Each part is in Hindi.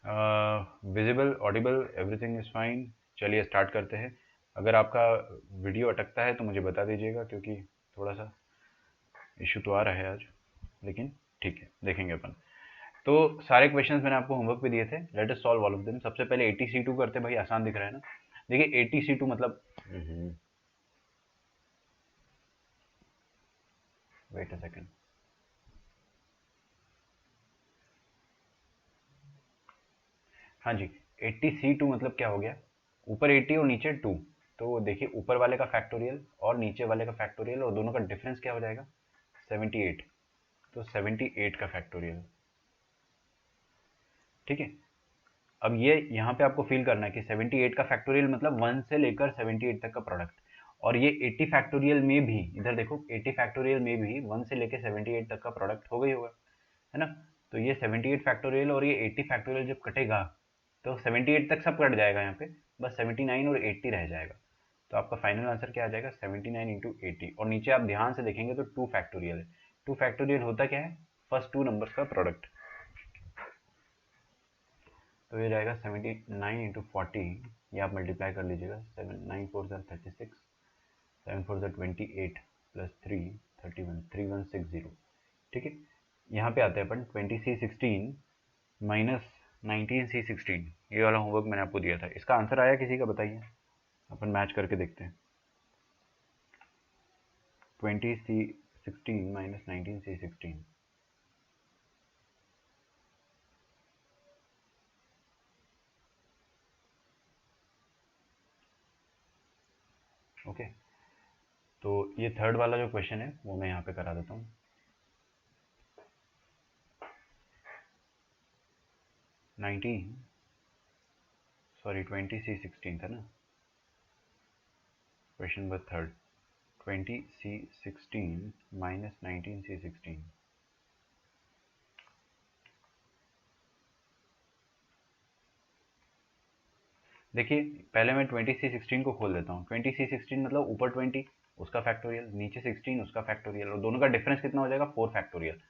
Visible, Audible, everything is fine. चलिए स्टार्ट करते हैं। अगर आपका वीडियो अटकता है तो मुझे बता दीजिएगा, क्योंकि थोड़ा सा इशू तो आ रहा है आज, लेकिन ठीक है, देखेंगे अपन। तो सारे क्वेश्चंस मैंने आपको होमवर्क पे दिए थे। Let us solve all of them. सबसे पहले ATC2 करते हैं भाई, आसान दिख रहा है ना। देखिए ATC2 मतलब, वेट अ सेकंड। हाँ जी, 80C2 मतलब क्या हो गया, ऊपर 80 और नीचे 2। तो देखिए ऊपर वाले का फैक्टोरियल और नीचे वाले का फैक्टोरियल, और दोनों का डिफरेंस क्या हो जाएगा, 78। तो 78 का फैक्टोरियल। ठीक है, अब ये यहाँ पे आपको फील करना है कि 78 का फैक्टोरियल मतलब 1 से लेकर 78 तक का प्रोडक्ट। और ये 80 फैक्टोरियल में भी, इधर देखो 80 फैक्टोरियल में भी 1 से लेकर 78 तक का प्रोडक्ट हो गई होगा, है ना। तो ये 78 फैक्टोरियल और ये 80 फैक्टोरियल जब कटेगा तो 78 तक सब कट जाएगा यहाँ पे, बस 79 और 80 रह जाएगा। तो आपका फाइनल आंसर क्या आ जाएगा, 79 इंटू 80। और नीचे आप ध्यान से देखेंगे तो 2 फैक्टोरियल है। 2 फैक्टोरियल होता क्या है, फर्स्ट 2 नंबर्स का प्रोडक्ट। तो ये जाएगा 79 इंटू 40, ये आप मल्टीप्लाई कर लीजिएगा। 7 9 4 36, 7 4 28 प्लस 3 31 3160। ठीक है, यहाँ पे आते हैं अपन 20C16 माइनस 19C16। ये वाला होमवर्क मैंने आपको दिया था, इसका आंसर आया किसी का, बताइए। अपन मैच करके देखते हैं। 20C16 minus 19C16। ओके, तो ये थर्ड वाला जो क्वेश्चन है वो मैं यहाँ पे करा देता हूँ। 19, सॉरी 20C16 था ना question number third. 20C16 minus 19C16। देखिए पहले मैं 20C16 को खोल देता हूँ। 20C16 मतलब ऊपर 20 उसका फैक्टोरियल, नीचे 16 उसका फैक्टोरियल, और दोनों का डिफरेंस कितना हो जाएगा, 4 factorial.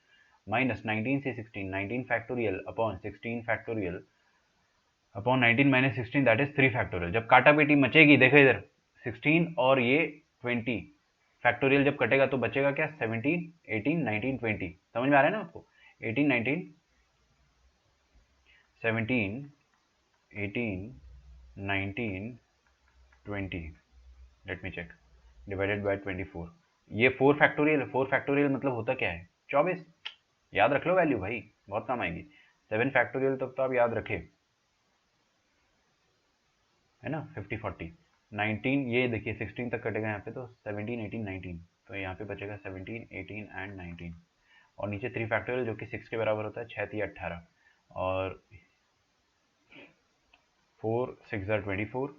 Minus 19C16, 19 factorial upon 16 factorial upon 19 minus 16, that is 3 factorial. जब काटा पीटी मचेगी, देखो इधर 16 और ये 20 फैक्टोरियल जब कटेगा तो बचेगा क्या, 17 18 19 20। समझ में आ रहा है ना आपको, 18 19 17 18 19 20, let me check, divided by 24। ये 4 फैक्टोरियल है। 4 फैक्टोरियल मतलब होता क्या है, 24। याद रख लो वैल्यू भाई, बहुत काम आएगी। 7 फैक्टोरियल तक तो आप याद रखे, है ना। 50 40 19, ये देखिए 16 तक कटेगा यहाँ पे, तो 17 18 19। तो यहाँ पे बचेगा 17 18 एंड 19। और नीचे 3 फैक्टोरियल जो कि 6 के बराबर होता है, 6 3 18। और 4 6 ज़र 24,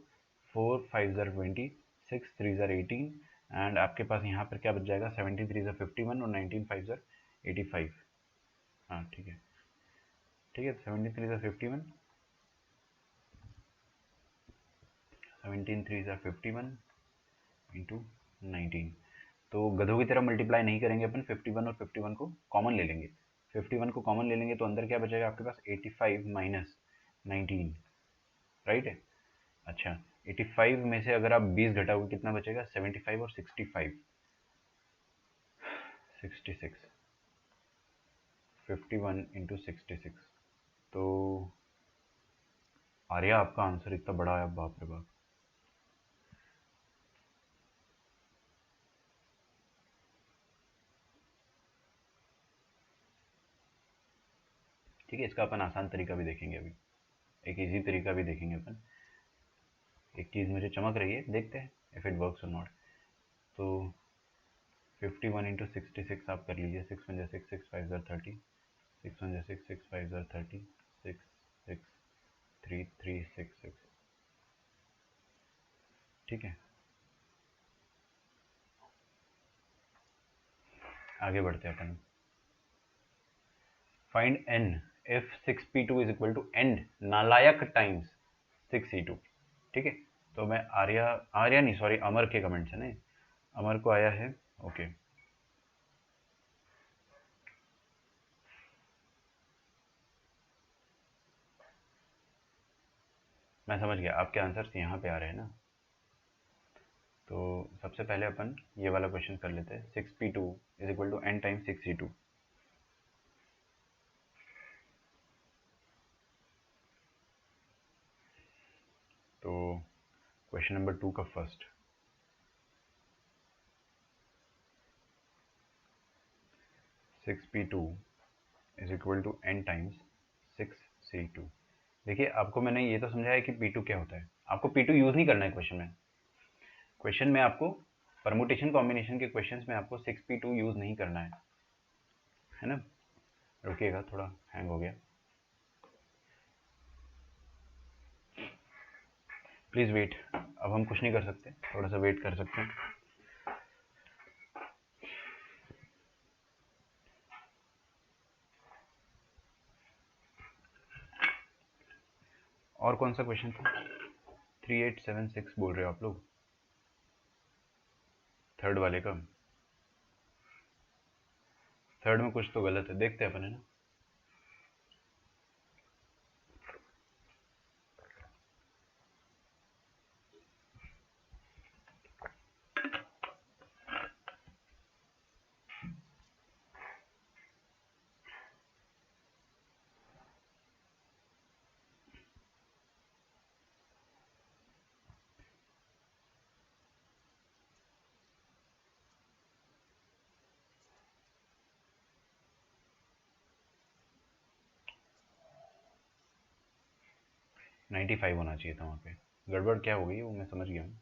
4 5 ज़र 20, 6 3 ज़र 18। एंड आपके पास यहाँ पर क्या बच जाएगा, 17 3 ज़र 51 और 19 5 ज़र 85। हाँ ठीक है, ठीक है। 17 3 ज़र 51, 17 3 ज़र 51 इंटू 19। तो गधों की तरह मल्टीप्लाई नहीं करेंगे अपन, 51 और 51 को कॉमन ले लेंगे। 51 को कॉमन ले लेंगे तो अंदर क्या बचेगा आपके पास, 85 माइनस 19, राइट है। अच्छा, 85 में से अगर आप 20 घटाओगे कितना बचेगा, 75 और 65, 66, 51 इंटू 66। तो आर्या आपका आंसर इतना बड़ा है, बाप रे बाप। ठीक है, इसका अपन आसान तरीका भी देखेंगे अभी, एक इजी तरीका भी देखेंगे अपन। एक चीज़ मुझे चमक रही है, देखते हैं इफ़ इट वर्क्स और नॉट। तो 51 इंटू 66 आप कर लीजिए। 6 1 6 6 5 30, 6 1 6 6 5 30, 6 6 3 3 6 6। ठीक है, आगे बढ़ते हैं अपन। Find n if 6p2 is equal to and नालायक टाइम्स 6c2। ठीक है, तो मैं आर्या, आर्या नहीं सॉरी, अमर के कमेंट्स है ना, अमर को आया है। ओके, मैं समझ गया, आपके आंसर्स यहाँ पे आ रहे हैं ना। तो सबसे पहले अपन ये वाला क्वेश्चन कर लेते हैं, 6p2 is equal to n times 6c2। तो क्वेश्चन नंबर 2 का first, 6p2 is equal to n times 6c2। देखिए आपको मैंने ये तो समझाया कि p2 क्या होता है, आपको p2 यूज़ नहीं करना है क्वेश्चन में। क्वेश्चन में आपको परमुटेशन कॉम्बिनेशन के क्वेश्चंस में आपको 6p2 यूज़ नहीं करना है ना। रुकिएगा, थोड़ा हैंग हो गया, प्लीज़ वेट। अब हम कुछ नहीं कर सकते, थोड़ा सा वेट कर सकते हैं। और कौन सा क्वेश्चन था? 3876 बोल रहे हो आप लोग, थर्ड वाले का। थर्ड में कुछ तो गलत है, देखते हैं अपन, है ना। नाइन्टी फाइव होना चाहिए था वहाँ पे, गड़बड़ क्या हो गई वो मैं समझ गया हूँ।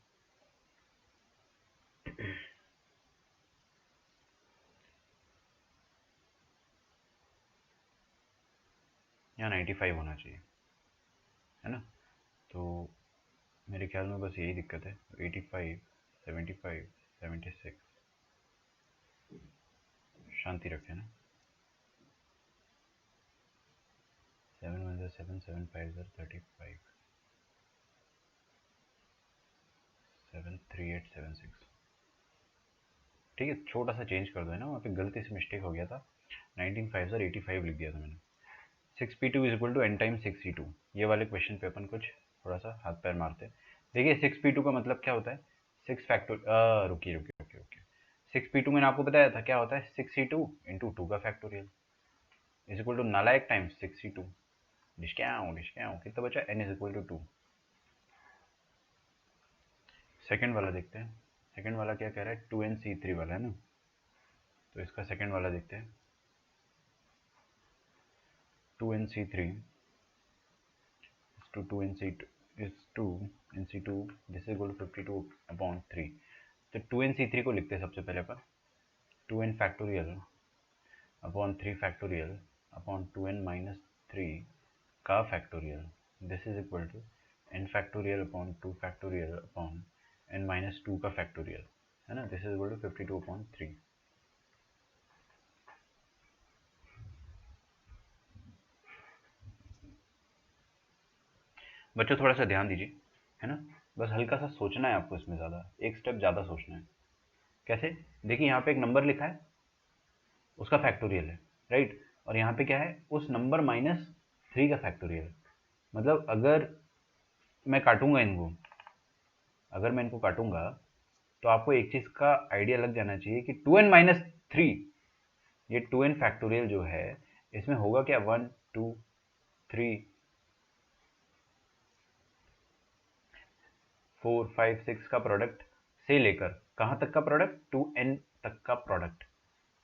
यहाँ 95 होना चाहिए, है ना। तो मेरे ख्याल में बस यही दिक्कत है, 85, 75, 76। शांति रखें ना। 7 1 7 7 5 35, 7 3 8 7 6। ठीक है, छोटा सा चेंज कर दो, है ना, वहाँ पे गलती से मिस्टेक हो गया था, 19 5 85 लिख दिया था मैंने। 6p2 is equal to n time 6c2, ये वाले क्वेश्चन पे अपन कुछ थोड़ा सा हाथ पैर मारते हैं। देखिए 6p2 का मतलब क्या होता है, 6 फैक्टर, रुकिए रुकिए रुकिए रुकिए, 6p2 मैंने आपको बताया था क्या होता है, 6c2 इंटू 2 का फैक्टोरियल इज इक्वल टू नालायक टाइम्स 6c2। डिस्काउंट कितना बचा, n is equal to 2। Second वाला देखते हैं, सेकेंड वाला क्या कह रहा है, 2nc3 वाला है ना। तो इसका सेकेंड वाला देखते हैं, 2nc3 to 2nc2 is 2nc2, this is equal to 52 upon 3। तो 2nc3 को लिखते हैं सबसे पहले अपन, 2n factorial upon 3 factorial upon 2n minus 3 का factorial, this is equal to n factorial upon 2 factorial upon n minus 2 का फैक्टोरियल, है ना, this is equal to 52 upon 3। बच्चों थोड़ा सा ध्यान दीजिए, है ना, बस हल्का सा सोचना है आपको इसमें, ज़्यादा एक स्टेप ज़्यादा सोचना है। कैसे, देखिए यहाँ पे एक नंबर लिखा है, उसका फैक्टोरियल है, राइट, और यहाँ पे क्या है, उस नंबर माइनस 3 का फैक्टोरियल। मतलब अगर मैं काटूंगा इनको, अगर मैं इनको काटूंगा तो आपको एक चीज़ का आइडिया लग जाना चाहिए कि 2n माइनस 3, ये 2n फैक्टोरियल जो है इसमें होगा क्या, 1 2 3 4 5 6 का प्रोडक्ट से लेकर कहाँ तक का प्रोडक्ट, 2n तक का प्रोडक्ट,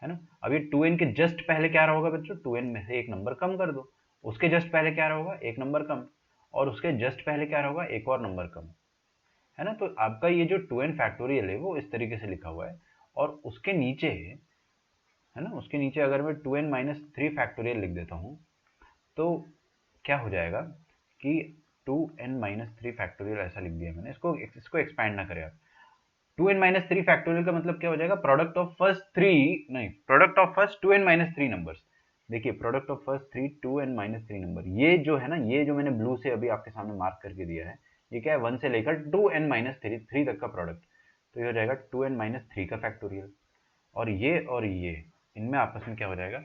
है ना। अब ये 2n के जस्ट पहले क्या रहा होगा बच्चों, 2n में से एक नंबर कम कर दो, उसके जस्ट पहले क्या रहा होगा, एक नंबर कम, और उसके जस्ट पहले क्या रहा होगा, एक और नंबर कम, है ना। तो आपका ये जो 2n फैक्टोरियल है वो इस तरीके से लिखा हुआ है, और उसके नीचे, है ना, उसके नीचे अगर मैं 2n माइनस 3 फैक्टोरियल लिख देता हूँ तो क्या हो जाएगा कि 2n माइनस 3 फैक्टोरियल ऐसा लिख दिया मैंने, इसको इसको एक्सपैंड ना करें आप। 2n माइनस 3 फैक्टोरियल का मतलब क्या हो जाएगा, प्रोडक्ट ऑफ फर्स्ट थ्री, नहीं, product of first 2n minus 3 numbers. देखिए product of first three 2n minus 3 number, ये जो है ना, ये जो मैंने ब्लू से अभी आपके सामने मार्क करके दिया है, ये क्या है, 1 से लेकर 2n माइनस 3 तक का प्रोडक्ट। तो ये हो जाएगा 2n माइनस 3 का फैक्टोरियल, और ये इनमें आपस में क्या हो जाएगा,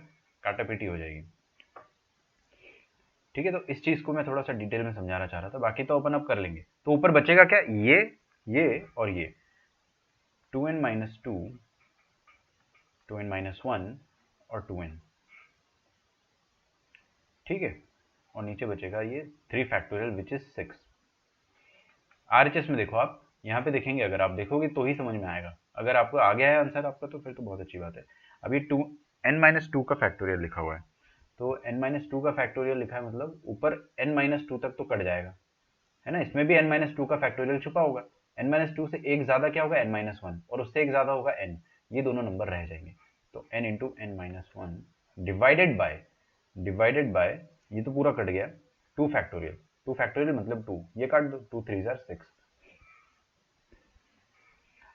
काटापीटी हो जाएगी। ठीक है, तो इस चीज़ को मैं थोड़ा सा डिटेल में समझाना चाह रहा था, बाकी तो अपन अब कर लेंगे। तो ऊपर बचेगा क्या, ये और ये 2n-2, 2n-1 और 2n, ठीक है, और नीचे बचेगा ये 3 फैक्टोरियल विच इज 6। आरएचएस में देखो, आप यहाँ पे देखेंगे, अगर आप देखोगे तो ही समझ में आएगा। अगर आपको आ गया है आंसर आपका तो फिर तो बहुत अच्छी बात है। अब ये n-2 का फैक्टोरियल लिखा हुआ है, तो n-2 का फैक्टोरियल लिखा है, मतलब ऊपर n-2 तक तो कट जाएगा, है ना। इसमें भी n-2 का फैक्टोरियल छुपा होगा। n-2 से एक ज्यादा क्या होगा, n-1, और उससे एक ज्यादा होगा n, ये दोनों नंबर रह जाएंगे। तो n into n-1 divided by ये तो पूरा कट गया, 2 फैक्टोरियल मतलब 2, ये काट दो, 2 3 6।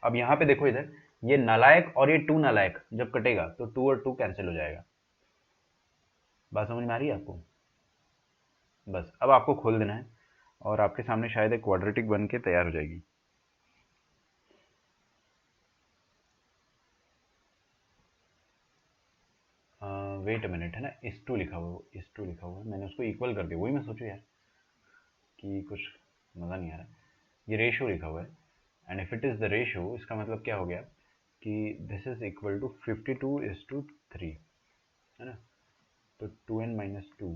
अब यहाँ पे देखो, इधर ये नालायक और ये 2 नालायक जब कटेगा तो 2 और 2 कैंसिल हो जाएगा। बात समझ में आ रही है आपको? बस अब आपको खोल देना है और आपके सामने शायद एक क्वाड्रेटिक बन के तैयार हो जाएगी। वेट अ मिनट, है ना, इस टू लिखा हुआ है, इस टू लिखा हुआ है, मैंने उसको इक्वल कर दिया, वही मैं सोचूं यार कि कुछ मज़ा नहीं आ रहा। ये रेशियो लिखा हुआ है, and if it is the ratio, इसका मतलब क्या हो गया कि दिस इज इक्वल टू 52:3, है ना। तो 2n-2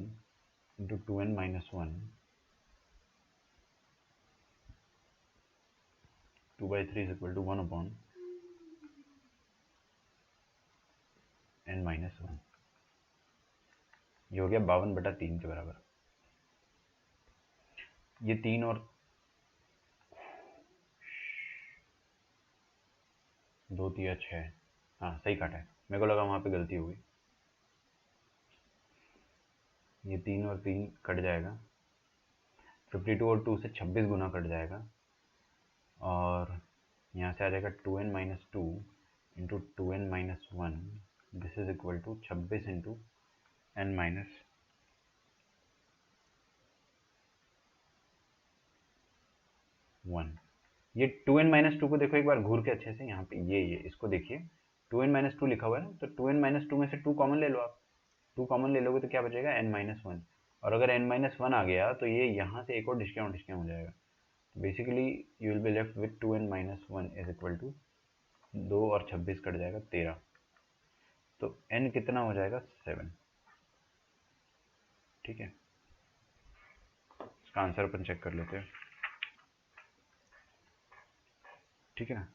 into 2n-1, 2/3 is equal to 1/n-1। ये हो गया 52/3 के बराबर। ये 3 और 2 3 6, हाँ सही काटा है, मेरे को लगा वहाँ पे गलती हो गई। ये 3 और 3 कट जाएगा, 52 और 2 से 26 गुना कट जाएगा, और यहाँ से आ जाएगा 2n-2 into 2n-1, this is equal to 26 into n-1। ये 2n-2 को देखो एक बार घूर के अच्छे से, यहाँ पे ये इसको देखिए, 2n-2 लिखा हुआ है ना, तो 2n-2 में से 2 कॉमन ले लो आप, 2 कॉमन ले लोगे तो क्या बचेगा, n-1, और अगर n-1 आ गया तो ये यहाँ से एक और डिस्काउंट हो जाएगा। Basically you will be left with 2n-1 is equal to 2 और 26 कट जाएगा 13, तो n कितना हो जाएगा 7, ठीक है। इसका आंसर अपन चेक कर लेते हैं, ठीक है ना,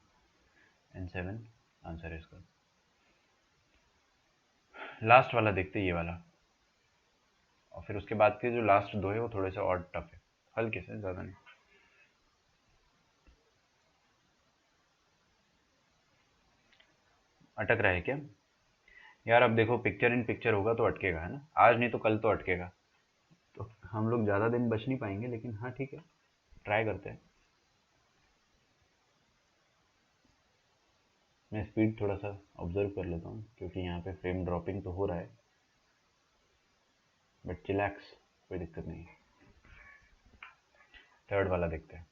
n7 आंसर है इसका। लास्ट वाला देखते हैं, ये वाला, और फिर उसके बाद के जो लास्ट दो है वो थोड़े से और टफ है, हल्के से, ज़्यादा नहीं। अटक रहा है क्या यार? अब देखो, पिक्चर इन पिक्चर होगा तो अटकेगा, है ना, आज नहीं तो कल तो अटकेगा, तो हम लोग ज़्यादा दिन बच नहीं पाएंगे, लेकिन हाँ ठीक है, ट्राई करते हैं। मैं स्पीड थोड़ा सा ऑब्जर्व कर लेता हूँ, क्योंकि यहाँ पे फ्रेम ड्रॉपिंग तो हो रहा है, बट चिलैक्स, कोई दिक्कत नहीं है। थर्ड वाला देखते हैं,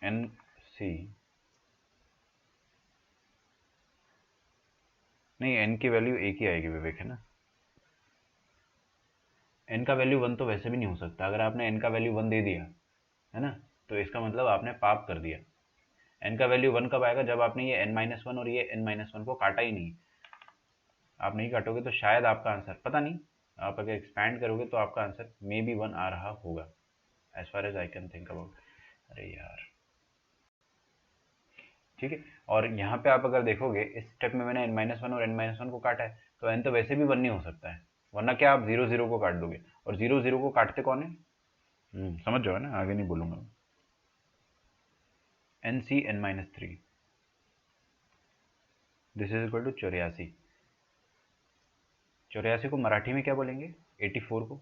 एन सी, नहीं एन की वैल्यू एक ही आएगी विवेक, है ना। एन का वैल्यू 1 तो वैसे भी नहीं हो सकता, अगर आपने एन का वैल्यू 1 दे दिया, है ना, तो इसका मतलब आपने पाप कर दिया। एन का वैल्यू 1 कब आएगा, जब आपने ये n-1 और ये n-1 को काटा ही नहीं। आप नहीं काटोगे तो शायद आपका आंसर, पता नहीं, आप अगर एक्सपैंड करोगे तो आपका आंसर मे बी 1 आ रहा होगा, as far as I can think about. अरे यार, ठीक है। और यहाँ पे आप अगर देखोगे, इस स्टेप में मैंने n-1 और n-1 को काटा है, तो n तो वैसे भी 1 नहीं हो सकता है, वरना क्या आप 0 0 को काट दोगे, और 0 0 को काटते कौन है, समझ जाओ ना, आगे नहीं बोलूंगा। n-3, this is equal to 84। 84 को मराठी में क्या बोलेंगे, 84 को,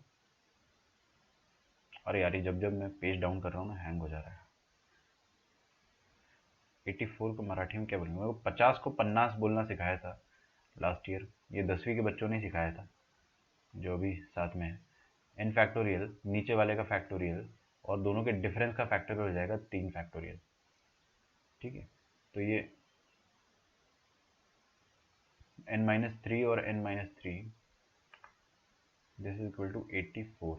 अरे यार ये जब जब मैं पेज डाउन कर रहा हूँ ना, हैंग हो जा रहा है। 84 को मराठी में क्या बोलेंगे, मेरे को 50 को पन्नास बोलना सिखाया था लास्ट ईयर, ये 10वीं के बच्चों ने सिखाया था, जो अभी साथ में है। n फैक्टोरियल, नीचे वाले का फैक्टोरियल, और दोनों के डिफरेंस का फैक्टोरियल हो जाएगा 3 फैक्टोरियल, ठीक है। तो ये n-3 और n-3, this is equal to 84।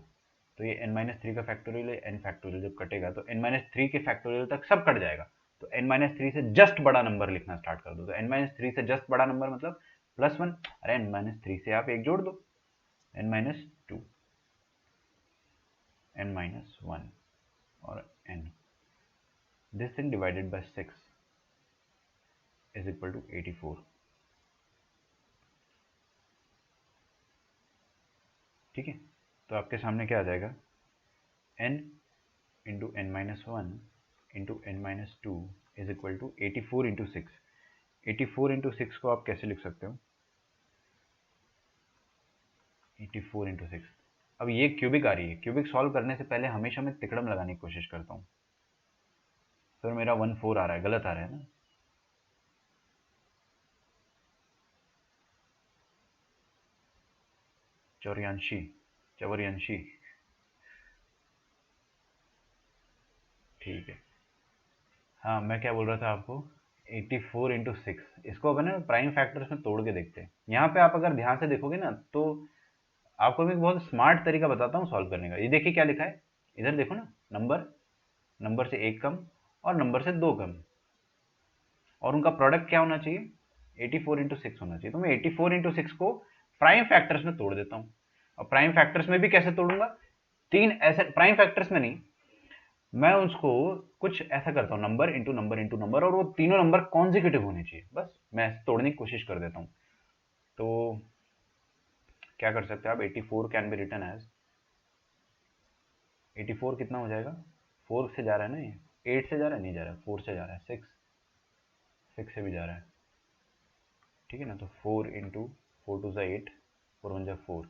तो ये n-3 का फैक्टोरियल है, n फैक्टोरियल जब कटेगा तो n-3 के फैक्टोरियल तक सब कट जाएगा। तो n-3 से जस्ट बड़ा नंबर लिखना स्टार्ट कर दो। तो n-3 से जस्ट बड़ा नंबर मतलब +1। अरे n-3 से आप एक जोड़ दो, n-2, n-1 और n। This thing divided by 6 is equal to 84। ठीक है, तो आपके सामने क्या आ जाएगा, n into n-1 into n-2 is equal to 84 into 6। 84 into 6 को आप कैसे लिख सकते हो, 84 इंटू 6। अब ये क्यूबिक आ रही है, क्यूबिक सॉल्व करने से पहले हमेशा मैं तिकड़म लगाने की कोशिश करता हूँ। फिर मेरा 14 आ रहा है, गलत आ रहा है ना। चौरियांशी। ठीक है, हाँ मैं क्या बोल रहा था आपको, 84 इंटू 6, इसको अपन ना प्राइम फैक्टर्स में तोड़ के देखते हैं। यहाँ पे आप अगर ध्यान से देखोगे ना तो आपको मैं एक बहुत स्मार्ट तरीका बताता हूँ सॉल्व करने का। ये देखिए क्या लिखा है, इधर देखो ना, नंबर से एक कम और नंबर से दो कम, और उनका प्रोडक्ट क्या होना चाहिए, 84 इंटू 6 होना चाहिए। तो मैं 84 इंटू 6 को प्राइम फैक्टर्स में तोड़ देता हूँ। और प्राइम फैक्टर्स में भी कैसे तोड़ूंगा, तीन ऐसे प्राइम फैक्टर्स में नहीं, मैं उसको कुछ ऐसा करता हूँ, number into number into number, और वो तीनों नंबर कॉन्जिक्यूटिव होने चाहिए। बस मैं ऐसे तोड़ने की कोशिश कर देता हूँ। तो क्या कर सकते हैं आप, 84 कैन बी रिटन एज, 84 कितना हो जाएगा, 4 से जा रहा है ना ये, 8 से जा रहा है, नहीं जा रहा है, 4 से जा रहा है, 6 से भी जा रहा है। ठीक है ना, तो 4 इंटू 4 2 8, 4 1 4,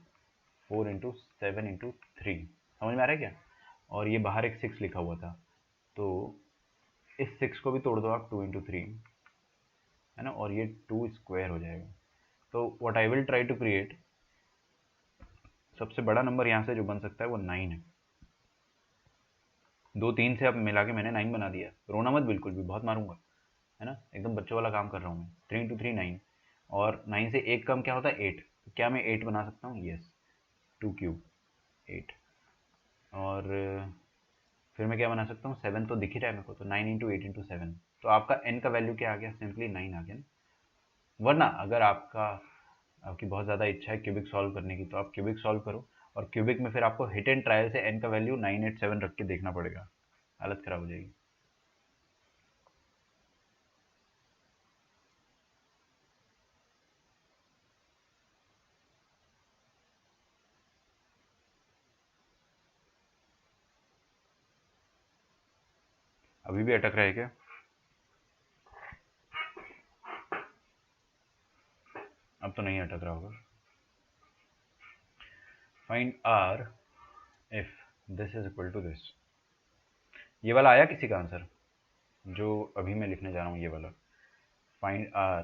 4 इंटू 7 इंटू 3, समझ में आ रहा है क्या। और ये बाहर एक 6 लिखा हुआ था, तो इस 6 को भी तोड़ दो आप, 2 इंटू 3 है ना, और ये 2 स्क्वायर हो जाएगा। तो what I will try to create, सबसे बड़ा नंबर यहाँ से जो बन सकता है वो 9 है। 2 3 से अब मिला के मैंने 9 बना दिया। रोना मत बिल्कुल भी, बहुत मारूंगा, है ना, एकदम बच्चों वाला काम कर रहा हूँ मैं। 3 इंटू 3 9, और 9 से एक कम क्या होता है, 8। तो क्या मैं 8 बना सकता हूँ, यस, 2 क्यूब 8। और फिर मैं क्या बना सकता हूँ, 7 तो दिख ही रहा है मेरे को, तो 9 इंटू 8 इंटू 7। तो आपका n का वैल्यू क्या आ गया, सिंपली 9 आ गया ना। वरना अगर आपकी बहुत ज़्यादा इच्छा है क्यूबिक सॉल्व करने की, तो आप क्यूबिक सॉल्व करो, और क्यूबिक में फिर आपको हिट एंड ट्रायल से n का वैल्यू 987 रख के देखना पड़ेगा, हालत ख़राब हो जाएगी। अभी भी अटक रहा है क्या, अब तो नहीं अटक रहा होगा। Find r if this is equal to this, ये वाला आया किसी का आंसर, जो अभी मैं लिखने जा रहा हूँ ये वाला। Find r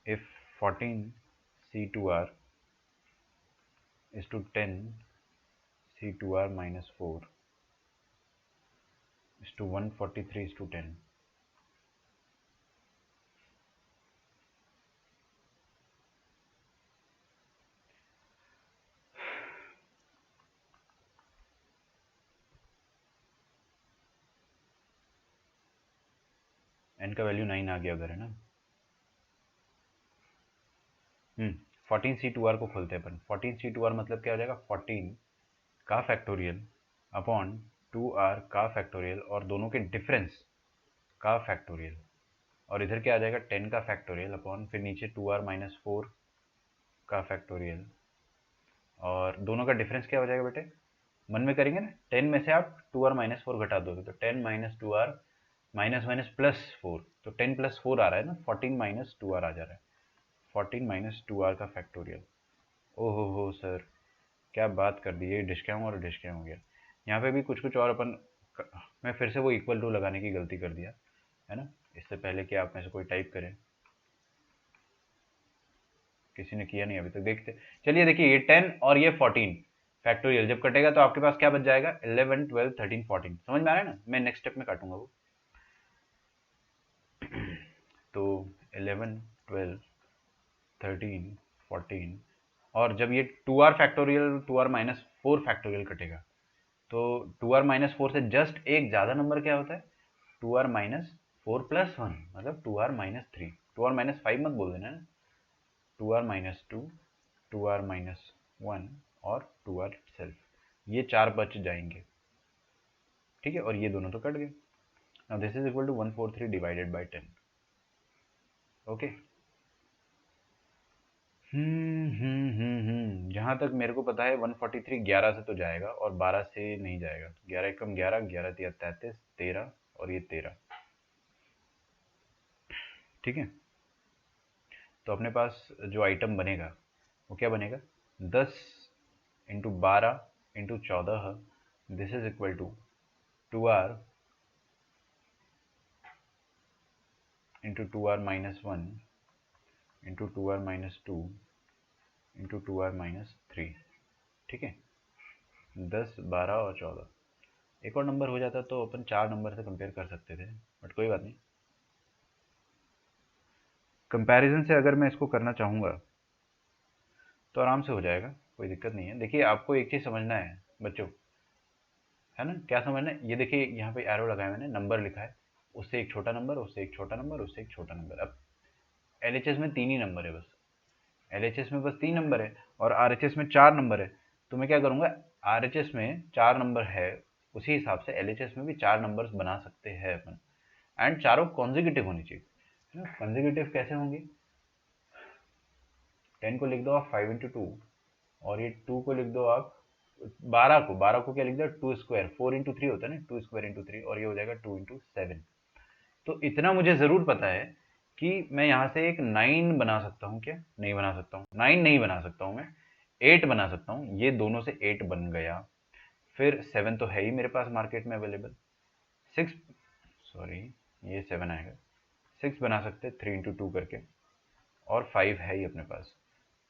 if 14 C2r is to 10 C2r minus 4 is to 143 is to 10। n का वैल्यू 9 आ गया उधर, है ना। 14 C2r को खोलते हैं अपन। 14 C2r मतलब क्या हो जाएगा, 14 का फैक्टोरियल अपॉन 2r का फैक्टोरियल, और दोनों के डिफरेंस का फैक्टोरियल, और इधर क्या आ जाएगा, 10 का फैक्टोरियल अपॉन फिर नीचे 2r माइनस 4 का फैक्टोरियल, और दोनों का डिफरेंस क्या हो जाएगा बेटे, मन में करेंगे ना, 10 में से आप 2r माइनस 4 घटा दोगे तो 10 minus 2r minus minus plus 4, तो 10 प्लस 4 आ रहा है ना, 14 माइनस 2r आ जा रहा है, 14 माइनस 2r का फैक्टोरियल। ओहो हो सर, क्या बात कर दी, ये डिस्काउंट और डिस्काउंट हो गया। यहाँ पे भी कुछ कुछ और अपन, मैं फिर से वो इक्वल टू लगाने की गलती कर दिया, है ना। इससे पहले कि आप में से कोई टाइप करे, किसी ने किया नहीं अभी तक, देखते। चलिए देखिए, ये 10 और ये 14 फैक्टोरियल जब कटेगा तो आपके पास क्या बच जाएगा, 11 12 13 14। समझ में आ रहा है ना, मैं नेक्स्ट स्टेप में काटूंगा वो। तो 11 12 13, 14, और जब ये 2r factorial 2r minus 4 factorial कटेगा तो 2r माइनस 4 से जस्ट एक ज़्यादा नंबर क्या होता है 2r माइनस 4 प्लस 1 मतलब 2r माइनस 3, 2r माइनस 5 मत बोल देना ना, 2r माइनस 2, 2r माइनस 1 और 2r सेल्फ, ये चार बच जाएंगे, ठीक है, और ये दोनों तो कट गए। Now this is equal to 143 divided by 10। Okay, जहाँ तक मेरे को पता है 143 11 से तो जाएगा और 12 से नहीं जाएगा, 11 एकम 11, 11 तिया 33, 13 और ये 13, ठीक है। तो अपने पास जो आइटम बनेगा वो क्या बनेगा, 10 into 12 into 14, this is equal to 2r into 2r minus 1 into 2r minus 2 into 2r minus 3, ठीक है। 10, 12 और 14, एक और नंबर हो जाता तो अपन 4 नंबर से कंपेयर कर सकते थे, बट कोई बात नहीं। कंपैरिजन से अगर मैं इसको करना चाहूँगा तो आराम से हो जाएगा, कोई दिक्कत नहीं है। देखिए आपको एक चीज़ समझना है बच्चों, है ना, क्या समझना है, ये देखिए यहाँ पे एरो लगाया मैंने, नंबर लिखा है, उससे एक छोटा नंबर, उससे एक छोटा नंबर, उससे एक छोटा नंबर। अब एलएचएस में 3 ही नंबर है बस, एलएचएस में बस 3 नंबर है और आरएचएस में 4 नंबर है। तो मैं क्या करूँगा, आरएचएस में 4 नंबर है, उसी हिसाब से एलएचएस में भी 4 नंबर्स बना सकते हैं अपन, एंड चारों कॉन्जिक्यूटिव होनी चाहिए, है ना। कॉन्जिक्यूटिव कैसे होंगे, 10 को लिख दो आप 5 इंटू 2, और ये 2 को लिख दो आप 12 को क्या लिख दो 2 स्क्वायर, 4 इंटू 3 होता है ना, 2 स्क्वायर इंटू 3, और ये हो जाएगा 2 इंटू 7। तो इतना मुझे ज़रूर पता है कि मैं यहाँ से एक 9 बना सकता हूँ, क्या नहीं बना सकता हूँ, 9 नहीं बना सकता हूँ मैं, 8 बना सकता हूँ, ये दोनों से 8 बन गया। फिर 7 तो है ही मेरे पास मार्केट में अवेलेबल, 6, सॉरी ये 7 आएगा, 6 बना सकते 3 इंटू 2 करके, और 5 है ही अपने पास।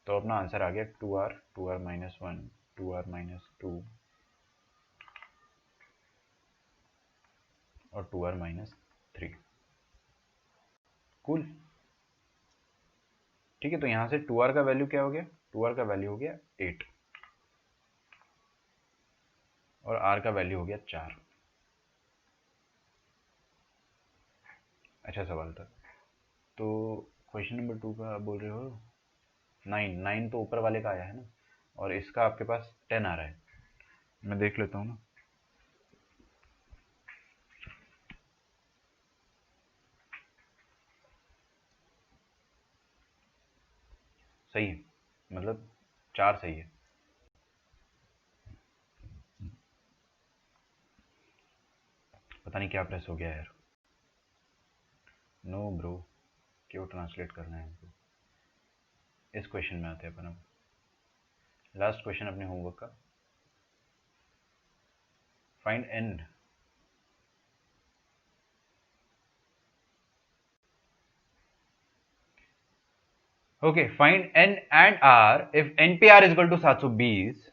तो अपना आंसर आ गया 2r, 2r minus 1, 2r minus 2 और 2r माइनस 3। कूल, ठीक है। तो यहाँ से 2r का वैल्यू क्या हो गया, 2r का वैल्यू हो गया 8 और r का वैल्यू हो गया 4। अच्छा सवाल था। तो क्वेश्चन नंबर 2 का बोल रहे हो 9, 9 तो ऊपर वाले का आया है ना, और इसका आपके पास 10 आ रहा है, मैं देख लेता हूँ ना। सही है, मतलब 4 सही है। पता नहीं क्या प्रेस हो गया यार, नो ब्रो, क्यों ट्रांसलेट करना है हमको। इस क्वेश्चन में आते हैं अपन, अब लास्ट क्वेश्चन अपने होमवर्क का, find n. Okay, find n and r if NPR is equal to 720,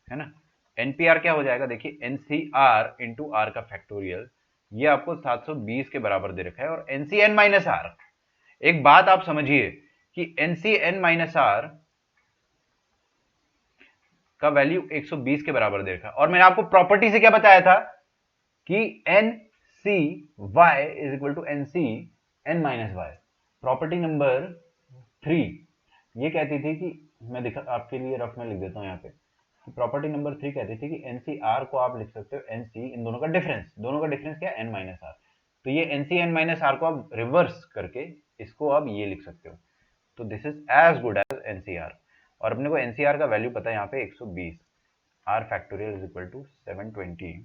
है ना। एनपीआर क्या हो जाएगा, देखिए एनसीआर इंटू आर का फैक्टोरियल, ये आपको 720 के बराबर दे रखा है, और एनसीएन माइनस आर, एक बात आप समझिए कि एनसीएन माइनस आर का वैल्यू 120 के बराबर दे रखा है, और मैंने आपको प्रॉपर्टी से क्या बताया था कि n c y is equal to n c n minus y. Property number 3 ये कहती थी कि, मैं दिखा आपके लिए रफ में लिख देता हूँ यहाँ पे, कि प्रॉपर्टी नंबर 3 कहती थी कि एन सी आर को आप लिख सकते हो एन सी, इन दोनों का डिफरेंस, दोनों का डिफरेंस क्या है, एन माइनस आर। तो ये n c n minus r को आप रिवर्स करके इसको आप ये लिख सकते हो। तो this is as good as n c r, और अपने को एन सी आर का वैल्यू पता है यहाँ पे 120, r factorial is equal to 720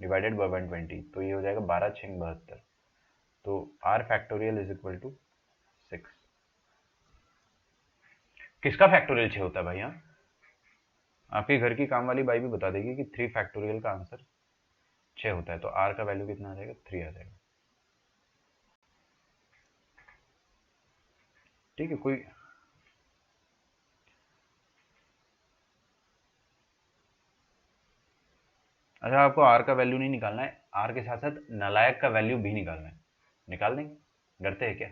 divided by 120, तो ये हो जाएगा 12 6 72। तो r factorial is equal to 6। किसका फैक्टोरियल 6 होता है भाई, यहाँ आपके घर की काम वाली बाई भी बता देगी कि 3 फैक्टोरियल का आंसर 6 होता है। तो आर का वैल्यू कितना आ जाएगा, 3 आ जाएगा, ठीक है। कोई अच्छा, आपको आर का वैल्यू नहीं निकालना है, आर के साथ साथ नालायक का वैल्यू भी निकालना है, निकाल देंगे, डरते हैं क्या।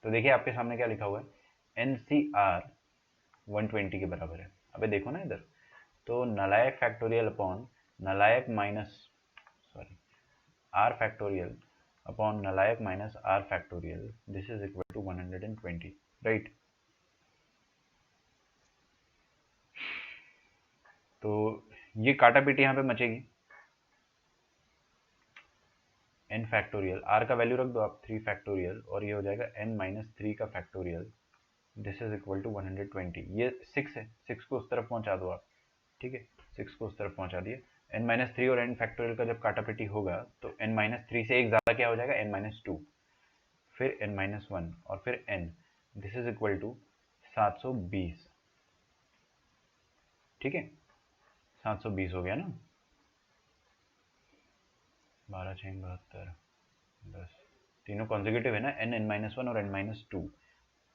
तो देखिए आपके सामने क्या लिखा हुआ है, NCR 120 के बराबर है। अबे देखो ना इधर, तो नालायक फैक्टोरियल अपॉन नालायक minus sorry R factorial upon नालायक minus R factorial, this is equal to 120, right. तो ये काटा पीटी यहाँ पे मचेगी। n फैक्टोरियल, r का वैल्यू रख दो आप 3 फैक्टोरियल, और ये हो जाएगा n माइनस 3 का factorial, this is equal to 120। ये 6 है, 6 को उस तरफ पहुंचा दो आप, ठीक है, 6 को उस तरफ पहुंचा दिए। n माइनस 3 और n फैक्टोरियल का जब काटा पीटी होगा तो n माइनस 3 से एक ज़्यादा क्या हो जाएगा, n माइनस 2, फिर n माइनस 1 और फिर n, this is equal to 720, ठीक है, 720 हो गया ना, 12 6 72 10, तीनों कॉन्जिक्यूटिव है ना, n माइनस 1 और n माइनस 2।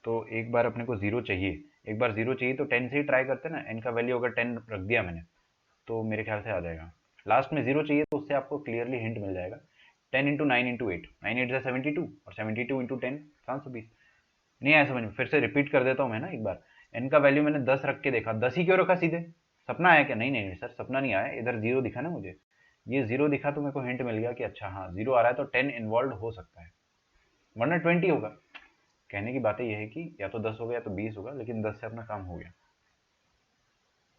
तो एक बार अपने को जीरो चाहिए, एक बार जीरो चाहिए तो 10 से ही ट्राई करते हैं ना, n का वैल्यू अगर 10 रख दिया मैंने तो मेरे ख्याल से आ जाएगा। लास्ट में जीरो चाहिए तो उससे आपको क्लियरली हिंट मिल जाएगा, 10 इंटू 9 इंटू 8, 9 8 72 और 72 इंटू 10 720। नहीं आया समझ में, फिर से रिपीट कर देता हूँ मैं ना एक बार। n का वैल्यू मैंने 10 रख के देखा, 10 ही क्यों रखा सीधे, सपना आया क्या, नहीं नहीं सर सपना नहीं आया, इधर जीरो दिखा ना मुझे, ये जीरो दिखा तो मेरे को हिंट मिल गया कि अच्छा हाँ जीरो आ रहा है तो 10 इन्वॉल्व हो सकता है, वरना 20 होगा। कहने की बात यह है कि या तो 10 होगा या तो 20 होगा, लेकिन 10 से अपना काम हो गया।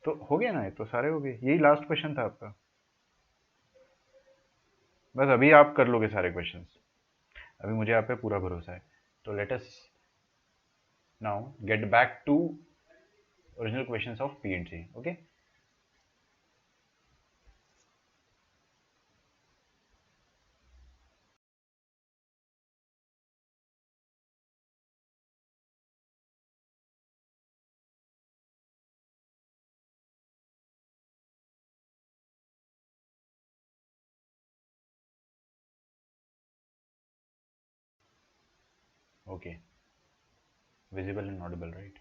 तो हो गया ना, ये तो सारे हो गए, यही लास्ट क्वेश्चन था आपका, बस अभी आप कर लोगे सारे क्वेश्चंस, अभी मुझे आप पे पूरा भरोसा है। तो let us now get back to original questions of PNC, okay. Okay, visible and audible, right.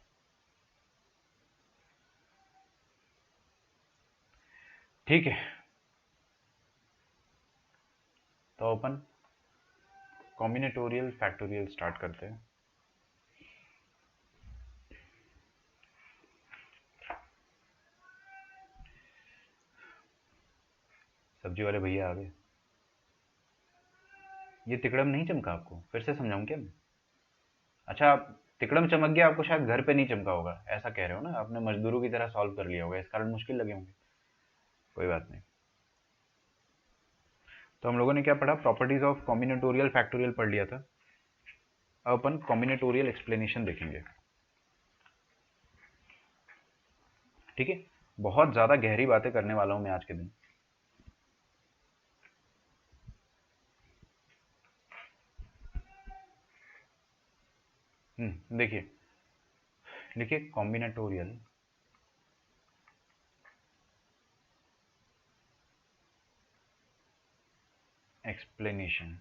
ठीक है, तो अपन कॉम्बिनेटोरियल फैक्टोरियल स्टार्ट करते हैं। सब्जी वाले भैया आ गए। ये तिकड़म नहीं चमका आपको, फिर से समझाऊं क्या मैं? अच्छा, आप तिकड़म चमक गया आपको, शायद घर पे नहीं चमका होगा, ऐसा कह रहे हो ना, आपने मजदूरों की तरह सॉल्व कर लिया होगा, इस कारण मुश्किल लगे होंगे, कोई बात नहीं। तो हम लोगों ने क्या पढ़ा, प्रॉपर्टीज ऑफ कॉम्बिनेटोरियल फैक्टोरियल पढ़ लिया था। अब अपन कॉम्बिनेटोरियल एक्सप्लेनेशन देखेंगे, ठीक है। बहुत ज्यादा गहरी बातें करने वाला हूं मैं आज के दिन। देखिए, लिखिए कॉम्बिनेटोरियल एक्सप्लेनेशन।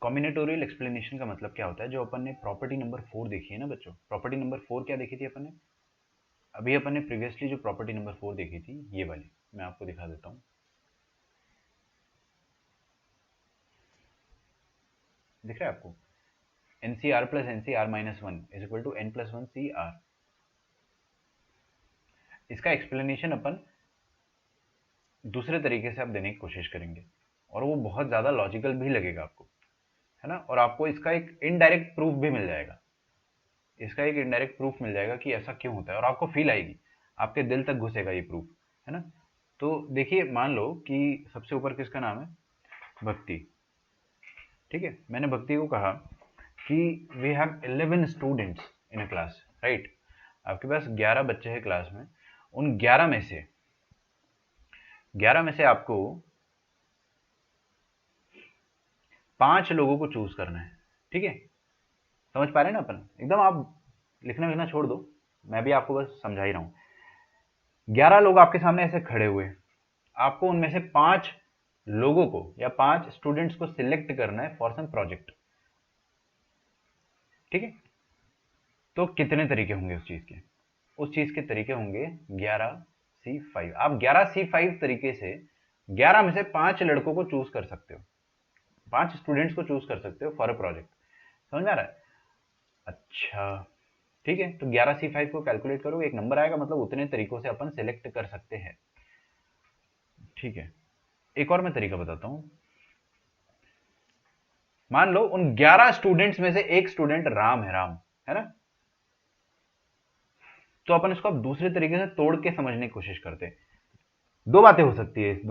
कॉम्बिनेटोरियल एक्सप्लेनेशन का मतलब क्या होता है, जो अपन ने प्रॉपर्टी नंबर 4 देखी है ना बच्चों, प्रॉपर्टी नंबर 4 क्या देखी थी अपन ने, अभी अपन ने प्रीवियसली जो प्रॉपर्टी नंबर 4 देखी थी, ये वाली मैं आपको दिखा देता हूँ। दिख रहा है आपको, n c r plus n c r minus one is equal to n plus one c r. इसका एक्सप्लेनेशन अपन दूसरे तरीके से आप देने की कोशिश करेंगे, और वो बहुत ज़्यादा लॉजिकल भी लगेगा आपको, है ना, और आपको इसका एक इनडायरेक्ट प्रूफ भी मिल जाएगा, इसका एक इनडायरेक्ट प्रूफ मिल जाएगा कि ऐसा क्यों होता है, और आपको फील आएगी, आपके दिल तक घुसेगा ये प्रूफ, है ना। तो देखिए, मान लो कि सबसे ऊपर किसका नाम है, भक्ति, ठीक है। मैंने भक्ति को कहा कि we have 11 students in a class, right. आपके पास 11 बच्चे हैं क्लास में, उन 11 में से आपको 5 लोगों को चूज करना है, ठीक है। समझ पा रहे हैं ना अपन, एकदम आप लिखना लिखना छोड़ दो, मैं भी आपको बस समझा ही रहा हूँ। 11 लोग आपके सामने ऐसे खड़े हुए, आपको उनमें से 5 लोगों को या 5 स्टूडेंट्स को सिलेक्ट करना है फॉर सम प्रोजेक्ट, ठीक है। तो कितने तरीके होंगे उस चीज के? उस चीज के तरीके होंगे 11C5। आप 11C5 तरीके से 11 में से 5 लड़कों को चूज कर सकते हो, 5 स्टूडेंट्स को चूज कर सकते हो फॉर अ प्रोजेक्ट। समझ में आ रहा है? अच्छा, ठीक है। तो 11C5 को कैलकुलेट करो, एक नंबर आएगा, मतलब उतने तरीकों से अपन सिलेक्ट कर सकते हैं, ठीक है। एक और मैं तरीका बताता हूं। मान लो उन 11 स्टूडेंट्स में से एक स्टूडेंट राम है ना? तो अपन इसको अब दूसरे तरीके से तोड़ के समझने की कोशिश करते हैं। दो बातें हो सकती है इस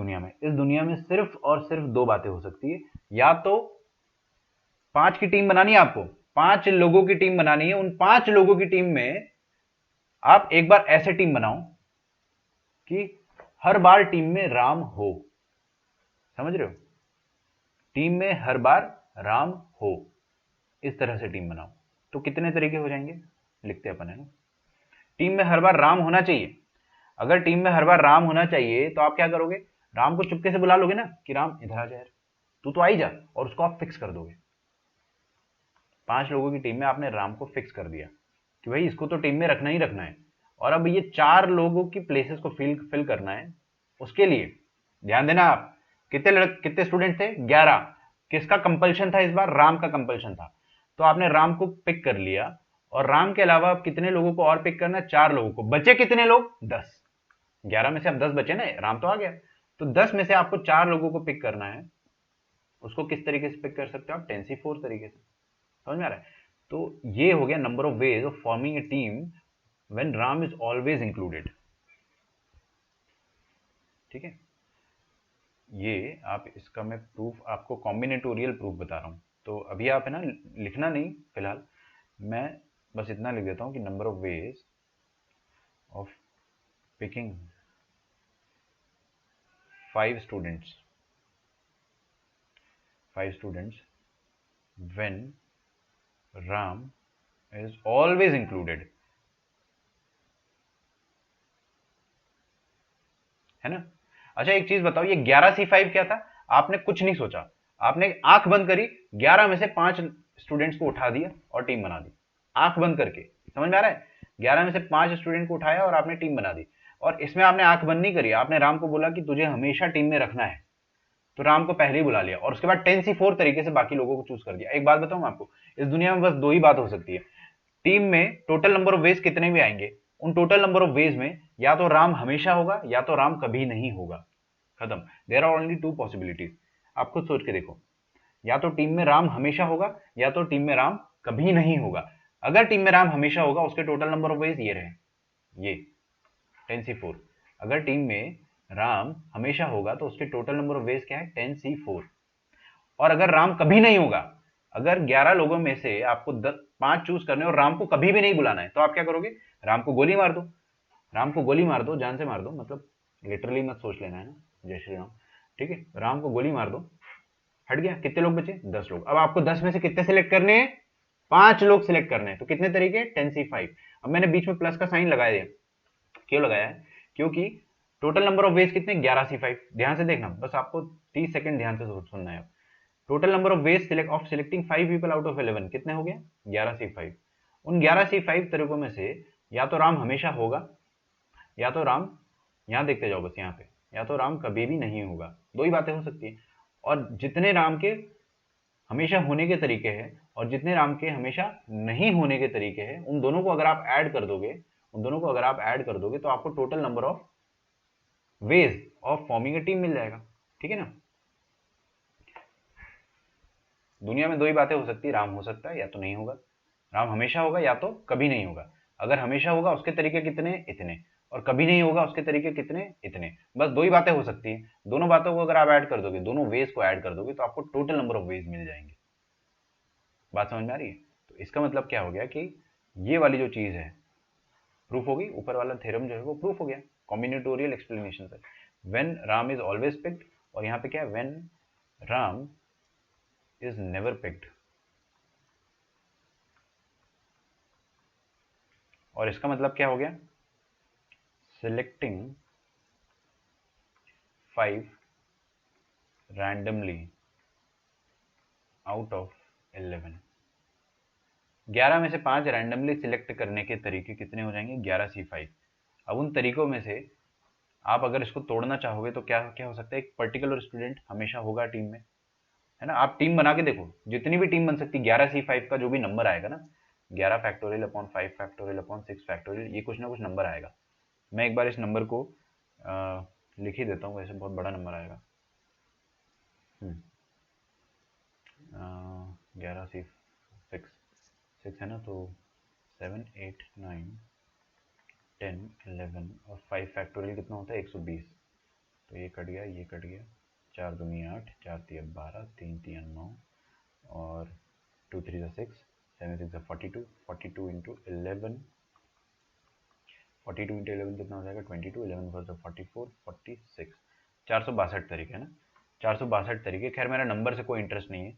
दुनिया में सिर्फ और सिर्फ दो बातें हो सकती है। या तो 5 की टीम बनानी है आपको, 5 लोगों की टीम बनानी है। उन 5 लोगों की टीम में आप एक बार ऐसे टीम बनाओ कि हर बार टीम में राम हो। समझ रहे हो? टीम में हर बार राम हो, इस तरह से टीम बनाओ। तो कितने तरीके हो जाएंगे, लिखते अपन, है ना। टीम में हर बार राम होना चाहिए। अगर टीम में हर बार राम होना चाहिए तो आप क्या करोगे? राम को चुपके से बुला लोगे ना कि राम इधर आ जा यार, तू तो आ ही जा, और उसको आप फिक्स कर दोगे। 5 लोगों की टीम में आपने राम को फिक्स कर दिया कि भाई इसको तो टीम में रखना ही रखना है। और अब ये 4 लोगों की प्लेसेस को फिल करना है। उसके लिए ध्यान देना आप, कितने स्टूडेंट थे? 11। किसका कंपल्शन था इस बार? राम का कंपल्शन था। तो आपने राम को पिक कर लिया, और राम के अलावा आप कितने लोगों को और पिक करना है? 4 लोगों को। बचे कितने लोग? 10। 11 में से अब 10 बचे ना, राम तो आ गया। तो 10 में से आपको 4 लोगों को पिक करना है। उसको किस तरीके से पिक कर सकते हो आप? 10C4 तरीके से। समझ में आ रहा है? तो ये हो गया number of ways of forming a team when Ram is always included, ठीक है। ये आप, इसका मैं प्रूफ आपको कॉम्बिनेटोरियल प्रूफ बता रहा हूं। तो अभी आप, है ना, लिखना नहीं फिलहाल, मैं बस इतना लिख देता हूं कि number of ways of picking 5 students when Ram is always included, है ना। अच्छा, एक चीज बताओ, ये 11C5 क्या था? आपने कुछ नहीं सोचा, आपने आंख बंद करी, 11 में से 5 स्टूडेंट्स को उठा दिया और टीम बना दी, आंख बंद करके। समझ में आ रहा है? 11 में से 5 स्टूडेंट को उठाया और आपने टीम बना दी। और इसमें आपने आंख बंद नहीं करी, आपने राम को बोला कि तुझे हमेशा टीम में रखना है, तो राम को पहले ही बुला लिया, और उसके बाद 10C4 तरीके से बाकी लोगों को चूज कर दिया। एक बात बताऊं आपको, इस दुनिया में बस दो ही बात हो सकती है। टीम में टोटल नंबर ऑफ वेज कितने भी आएंगे, उन टोटल नंबर ऑफ वेज में या तो राम हमेशा होगा या तो राम कभी नहीं होगा। खत्म। There are only two possibilities. आप खुद सोच के देखो, या तो टीम में राम हमेशा होगा या तो टीम में राम कभी नहीं होगा। अगर टीम में राम हमेशा होगा, उसके टोटल नंबर ऑफ वेज ये रहे, ये 10C4। अगर टीम में राम हमेशा होगा तो उसके टोटल नंबर ऑफ वेज क्या है? 10C4। और अगर राम कभी नहीं होगा, अगर 11 लोगों में से आपको 5 चूज करने और राम को कभी भी नहीं बुलाना है, तो आप क्या करोगे? राम को गोली मार दो। राम को गोली मार दो, जान से मार दो, मतलब लिटरली मत सोच लेना, है ना। जय श्री राम। ठीक है, राम को गोली मार दो, हट गया। कितने लोग बचे? 10 लोग। अब आपको 10 में से कितने सिलेक्ट करने हैं? 5 लोग सिलेक्ट करने हैं। तो कितने तरीके? 10C5। अब मैंने बीच में प्लस का साइन लगाया है। क्यों लगाया है? क्योंकि टोटल नंबर ऑफ वेज कितने? 11C5। ध्यान से देखना, बस आपको 30 सेकंड ध्यान से सुनना है। Total number of ways of selecting 5 people out of 11 कितने हो गए? 11C5। उन 11C5 तरीकों में से या तो राम हमेशा होगा या तो राम, यहां देखते जाओ बस यहाँ पे, या तो राम कभी भी नहीं होगा। दो ही बातें हो सकती है। और जितने राम के हमेशा होने के तरीके हैं और जितने राम के हमेशा नहीं होने के तरीके हैं, उन दोनों को अगर आप ऐड कर दोगे, तो आपको total number of ways of forming a team मिल जाएगा। ठीक है ना। दुनिया में दो ही बातें हो सकती है, राम हो सकता है या तो नहीं होगा, राम हमेशा होगा या तो कभी नहीं होगा। अगर हमेशा होगा उसके तरीके कितने? इतने। और कभी नहीं होगा उसके तरीके कितने? इतने। बस दो ही बातें हो सकती हैं। दोनों बातों को अगर आप ऐड कर दोगे, दोनों वेज को ऐड कर दोगे, तो आपको टोटल नंबर ऑफ वेज मिल जाएंगे। बात समझ में आ रही है? तो इसका मतलब क्या हो गया कि ये वाली जो चीज है प्रूफ हो गई, ऊपर वाला थ्योरम जो है वो प्रूफ हो गया कॉम्बिनेटोरियल एक्सप्लेनेशन से। When Ram is always picked, और यहाँ पे क्या है? When Ram is never picked. और इसका मतलब क्या हो गया? Selecting 5 randomly out of 11। 11 में से 5 रैंडमली सिलेक्ट करने के तरीके कितने हो जाएंगे? 11C5। अब उन तरीकों में से आप अगर इसको तोड़ना चाहोगे तो क्या क्या हो सकता है? एक पर्टिकुलर स्टूडेंट हमेशा होगा टीम में, है ना? आप टीम बना के देखो, जितनी भी टीम बन सकती है, 11C5 का जो भी नंबर आएगा ना, 11 factorial upon 5 factorial upon 6 factorial, ये कुछ ना कुछ नंबर आएगा। मैं एक बार इस नंबर को लिख ही देता हूँ, वैसे बहुत बड़ा नंबर आएगा। 11C6 है ना, तो 7 8 9 10 11 और 5 फैक्टोरियल कितना होता है? 120। तो ये कट गया, ये कट गया, 4 दूनी 8, 4 तिया 12, 3 तिया 9 और 2 3 6, 7 6 42, 42 इंटू 11, 42 इंटू 11 कितना हो जाएगा? 22, 11 4 44, 46, 462 तरीके, है ना? 462 तरीके। खैर मेरा नंबर से कोई इंटरेस्ट नहीं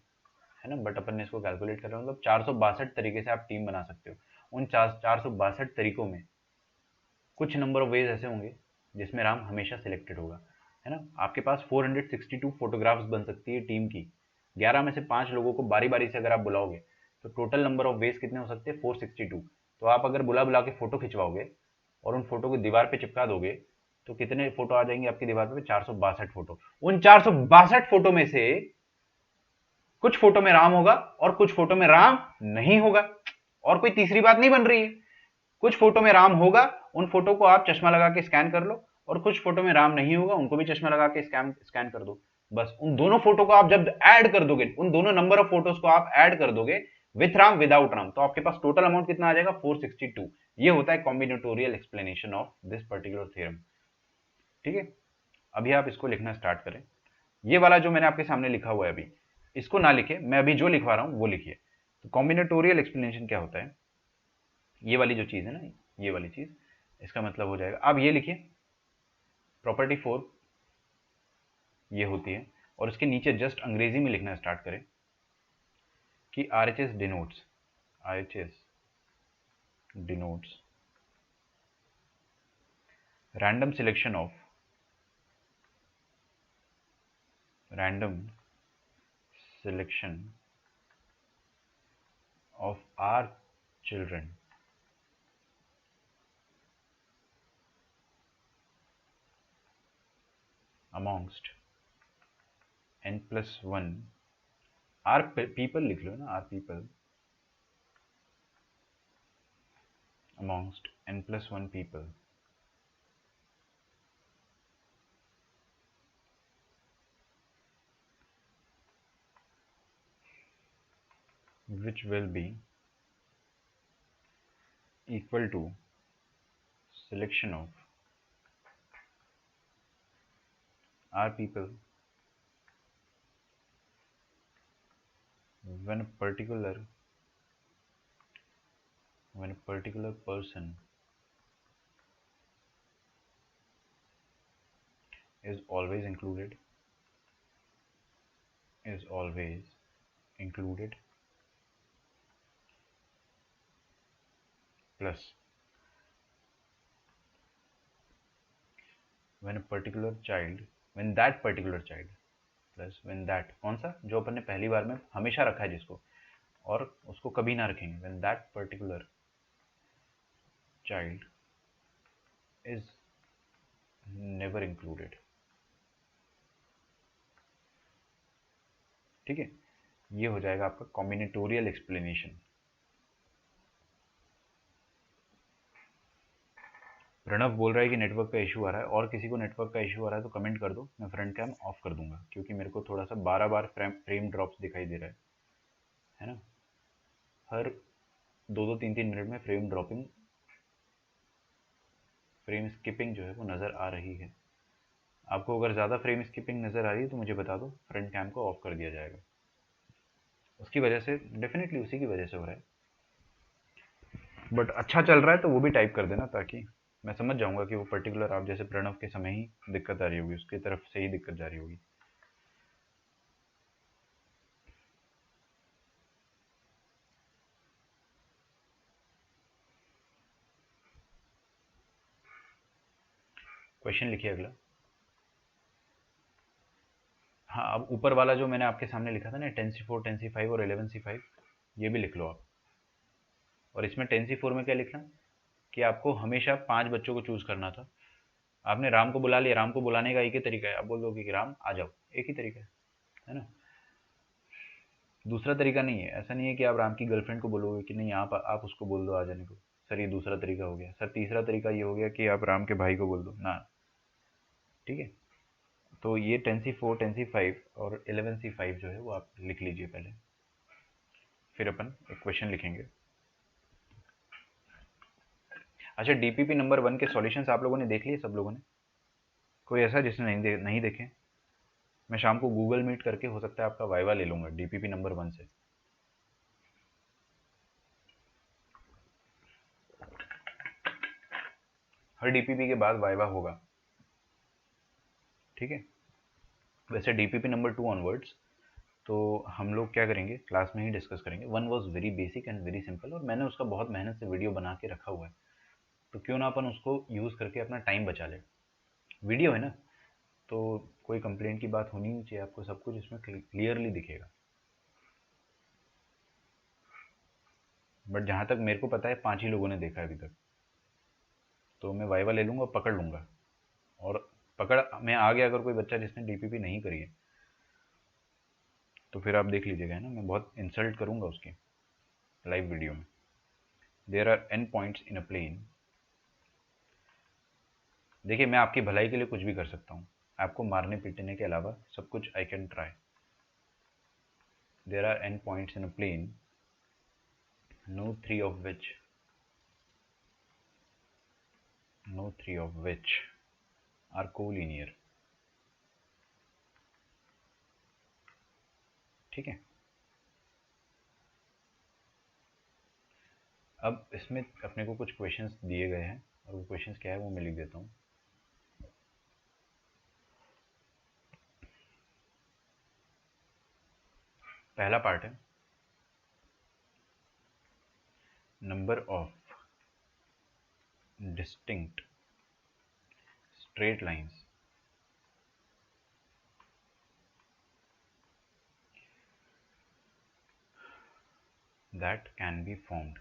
है ना, बट अपन ने इसको कैलकुलेट कर रहे हो, मतलब 462 तरीके से आप टीम बना सकते हो। उन 462 तरीकों में कुछ नंबर ऑफ वेज ऐसे होंगे जिसमें राम हमेशा सिलेक्टेड होगा, है ना? आपके पास 462 फोटोग्राफ्स बन सकती है टीम की। 11 में से 5 लोगों को बारी बारी से अगर आप बुलाओगे तो टोटल नंबर ऑफ वेज कितने हो सकते हैं? 462। तो आप अगर बुला बुला के फोटो खिंचवाओगे और उन फोटो को दीवार पे चिपका दोगे तो कितने फोटो आ जाएंगे आपकी दीवार पे? 462 फोटो। उन 462 फोटो में से कुछ फोटो में राम होगा और कुछ फोटो में राम नहीं होगा। और कोई तीसरी बात नहीं बन रही है। कुछ फोटो में राम होगा, उन फोटो को आप चश्मा लगा के स्कैन कर लो, और कुछ फोटो में राम नहीं होगा, उनको भी चश्मा लगा के स्कैन कर दो। बस उन दोनों फोटो को आप जब ऐड कर दोगे, उन दोनों नंबर ऑफ फोटोज को आप ऐड कर दोगे विथ राम विदाउट राम, तो आपके पास टोटल अमाउंट कितना आ जाएगा? 462। ये होता है combinatorial explanation of this particular theorem. ठीक है, अभी आप इसको लिखना स्टार्ट करें। ये वाला जो मैंने आपके सामने लिखा हुआ है अभी, इसको ना लिखे, मैं अभी जो लिखवा रहा हूं वो लिखिए। तो कॉम्बिनेटोरियल एक्सप्लेनेशन क्या होता है? ये वाली जो चीज है ना, ये वाली चीज, इसका मतलब हो जाएगा, अब ये लिखिए, प्रॉपर्टी 4 ये होती है, और इसके नीचे जस्ट अंग्रेजी में लिखना स्टार्ट करें कि RHS denotes, RHS denotes random selection of, random selection of r children amongst n+1 r people लिख लो ना, r people amongst n+1 people which will be equal to selection of R people when a particular person is always included plus when that particular child plus when that, कौन सा? जो अपन ने पहली बार में हमेशा रखा है जिसको, और उसको कभी ना रखेंगे, when that particular child is never included। ठीक है, ये हो जाएगा आपका कॉम्बिनेटोरियल एक्सप्लेनेशन। प्रणव बोल रहा है कि नेटवर्क का इशू आ रहा है, और किसी को नेटवर्क का इशू आ रहा है तो कमेंट कर दो, मैं फ्रंट कैम ऑफ कर दूंगा, क्योंकि मेरे को थोड़ा सा 12 बार फ्रेम ड्रॉप्स दिखाई दे रहा है ना? हर 2-2 3-3 मिनट में फ्रेम ड्रॉपिंग, फ्रेम स्किपिंग जो है वो नज़र आ रही है। आपको अगर ज़्यादा फ्रेम स्किपिंग नज़र आ रही है तो मुझे बता दो, फ्रंट कैम को ऑफ कर दिया जाएगा। उसकी वजह से, डेफिनेटली उसी की वजह से हो रहा है, बट अच्छा चल रहा है तो वो भी टाइप कर देना, ताकि मैं समझ जाऊंगा कि वो पर्टिकुलर आप जैसे प्रणव के समय ही दिक्कत आ रही होगी, उसकी तरफ से ही दिक्कत जा रही होगी। क्वेश्चन लिखिए अगला। हाँ, अब ऊपर वाला जो मैंने आपके सामने लिखा था ना 10C4 10C5 और 11C5, ये भी लिख लो आप। और इसमें 10C4 में क्या लिखना कि आपको हमेशा 5 बच्चों को चूज करना था। आपने राम को बुला लिया, राम को बुलाने का एक ही तरीका है, आप बोल दोगे कि राम आ जाओ, एक ही तरीका है ना। दूसरा तरीका नहीं है, ऐसा नहीं है कि आप राम की गर्लफ्रेंड को बोलोगे कि नहीं आप उसको बोल दो आ जाने को, सर ये दूसरा तरीका हो गया। सर तीसरा तरीका ये हो गया कि आप राम के भाई को बोल दो ना, ठीक है। तो ये 10C4 10C5 और 11C5 जो है वो आप लिख लीजिए पहले, फिर अपन एक क्वेश्चन लिखेंगे। अच्छा, डीपीपी नंबर 1 के सॉल्यूशंस आप लोगों ने देख लिए सब लोगों ने? कोई ऐसा जिसने नहीं देखे? मैं शाम को गूगल मीट करके हो सकता है आपका वाइवा ले लूंगा डीपीपी नंबर 1 से। हर डीपीपी के बाद वाइवा होगा, ठीक है। वैसे डीपीपी नंबर 2 ऑनवर्ड्स तो हम लोग क्या करेंगे, क्लास में ही डिस्कस करेंगे। 1 was very basic and very simple, और मैंने उसका बहुत मेहनत से वीडियो बना के रखा हुआ है, तो क्यों ना अपन उसको यूज़ करके अपना टाइम बचा ले। वीडियो है ना, तो कोई कंप्लेंट की बात होनी नहीं चाहिए, आपको सब कुछ इसमें क्लियरली दिखेगा। बट जहाँ तक मेरे को पता है 5 ही लोगों ने देखा है अभी तक, तो मैं वाइवा ले लूँगा और पकड़ लूँगा। और पकड़ में आ गया अगर कोई बच्चा जिसने डीपीपी नहीं करी है, तो फिर आप देख लीजिएगा, है ना, मैं बहुत इंसल्ट करूँगा उसकी लाइव वीडियो में। There are n points in a plane. देखिए मैं आपकी भलाई के लिए कुछ भी कर सकता हूँ, आपको मारने पीटने के अलावा सब कुछ I can try. There are n points in a plane, no three of which are collinear, ठीक है। अब इसमें अपने को कुछ क्वेश्चंस दिए गए हैं, और वो क्वेश्चंस क्या है वो मैं लिख देता हूँ। पहला पार्ट है number of distinct straight lines that can be formed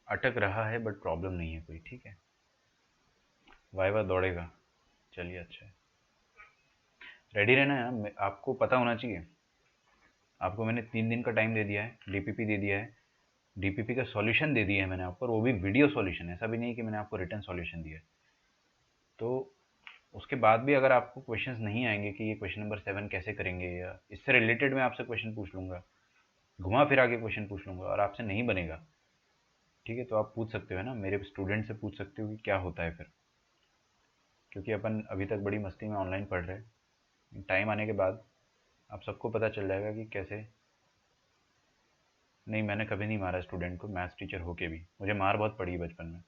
अटक रहा है बट प्रॉब्लम नहीं है कोई, ठीक है। वाइवा दौड़ेगा, चलिए अच्छा है। रेडी रहना है ना, आपको पता होना चाहिए। आपको मैंने 3 दिन का टाइम दे दिया है, डीपीपी दे दिया है, डीपीपी का सॉल्यूशन दे दिया है मैंने आपको, और वो भी वीडियो सॉल्यूशन, ऐसा भी नहीं कि मैंने आपको रिटर्न सॉल्यूशन दिया है। तो उसके बाद भी अगर आपको क्वेश्चंस नहीं आएंगे कि ये क्वेश्चन नंबर 7 कैसे करेंगे, या इससे रिलेटेड मैं आपसे क्वेश्चन पूछ लूँगा, घुमा फिरा के क्वेश्चन पूछ लूँगा, और आपसे नहीं बनेगा, ठीक है, तो आप पूछ सकते हो ना, मेरे स्टूडेंट से पूछ सकते हो कि क्या होता है फिर। क्योंकि अपन अभी तक बड़ी मस्ती में ऑनलाइन पढ़ रहे हैं, टाइम आने के बाद आप सबको पता चल जाएगा कि कैसे। नहीं, मैंने कभी नहीं मारा स्टूडेंट को, मैथ्स टीचर होके भी मुझे मार बहुत पड़ी बचपन में।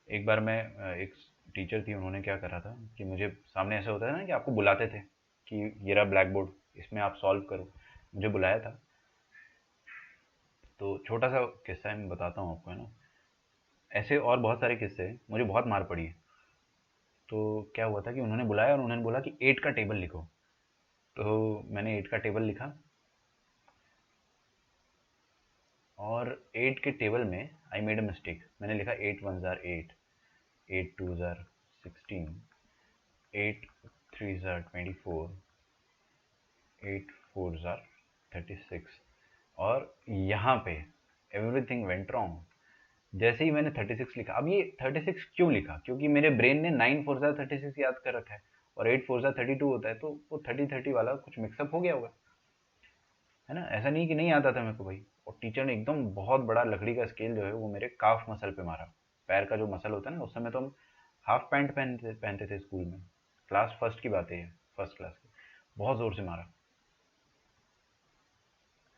एक बार मैं एक टीचर थी, उन्होंने क्या करा था कि मुझे सामने ऐसा होता है ना कि आपको बुलाते थे कि ये रहा ब्लैक बोर्ड, इसमें आप सॉल्व करो, मुझे बुलाया था। तो छोटा सा किस्सा है, मैं बताता हूँ आपको, है ना। ऐसे और बहुत सारे किस्से हैं, मुझे बहुत मार पड़ी है। तो क्या हुआ था कि उन्होंने बुलाया और उन्होंने बोला कि 8 का टेबल लिखो। तो मैंने 8 का टेबल लिखा, और 8 के टेबल में आई मेड अ मिस्टेक। मैंने लिखा 8 1 ज़ार 8, 8 2 ज़ार 16, 8 3 ज़ार 24, 8 4 ज़ार 36, और यहाँ पे एवरीथिंग वेंट रॉन्ग। जैसे ही मैंने 36 लिखा, अब ये 36 क्यों लिखा, क्योंकि मेरे ब्रेन ने 9 4 ज़ार 36 याद कर रखा है, और 8 4 ज़ार 32 होता है, तो वो 30 वाला कुछ मिक्सअप हो गया होगा, है ना। ऐसा नहीं कि नहीं आता था मेरे को भाई। और टीचर ने एकदम बहुत बड़ा लकड़ी का स्केल जो है वो मेरे काफ मसल पे मारा। पैर का जो मसल होता है ना, उस समय तो हम हाफ पैंट पहनते पहनते थे स्कूल में, क्लास फर्स्ट की बात है ये, फर्स्ट क्लास की। बहुत ज़ोर से मारा,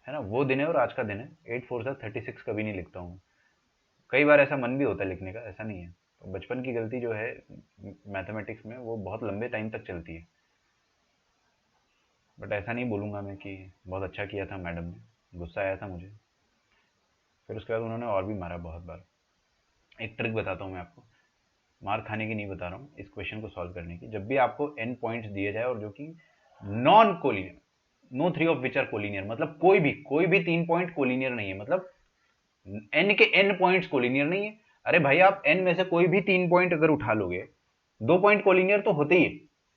है ना। वो दिन है और आज का दिन है। 8 4 ज़ार 36 कभी नहीं लिखता हूँ। कई बार ऐसा मन भी होता है लिखने का, ऐसा नहीं है। तो बचपन की गलती जो है मैथमेटिक्स में, वो बहुत लंबे टाइम तक चलती है। बट ऐसा नहीं बोलूँगा मैं कि बहुत अच्छा किया था मैडम ने, गुस्सा आया था मुझे। फिर उसके बाद उन्होंने और भी मारा बहुत बार। एक ट्रिक बताता हूँ मैं आपको, मार खाने की नहीं बता रहा हूँ, इस क्वेश्चन को सॉल्व करने की। जब भी आपको n पॉइंट्स दिए जाए और जो कि non collinear, no three of which are collinear, मतलब कोई भी 3 पॉइंट कोलिनियर नहीं है, मतलब n के n पॉइंट्स कोलिनियर नहीं है। अरे भाई आप n में से कोई भी 3 पॉइंट अगर उठा लोगे, 2 पॉइंट कोलिनियर तो होते ही है,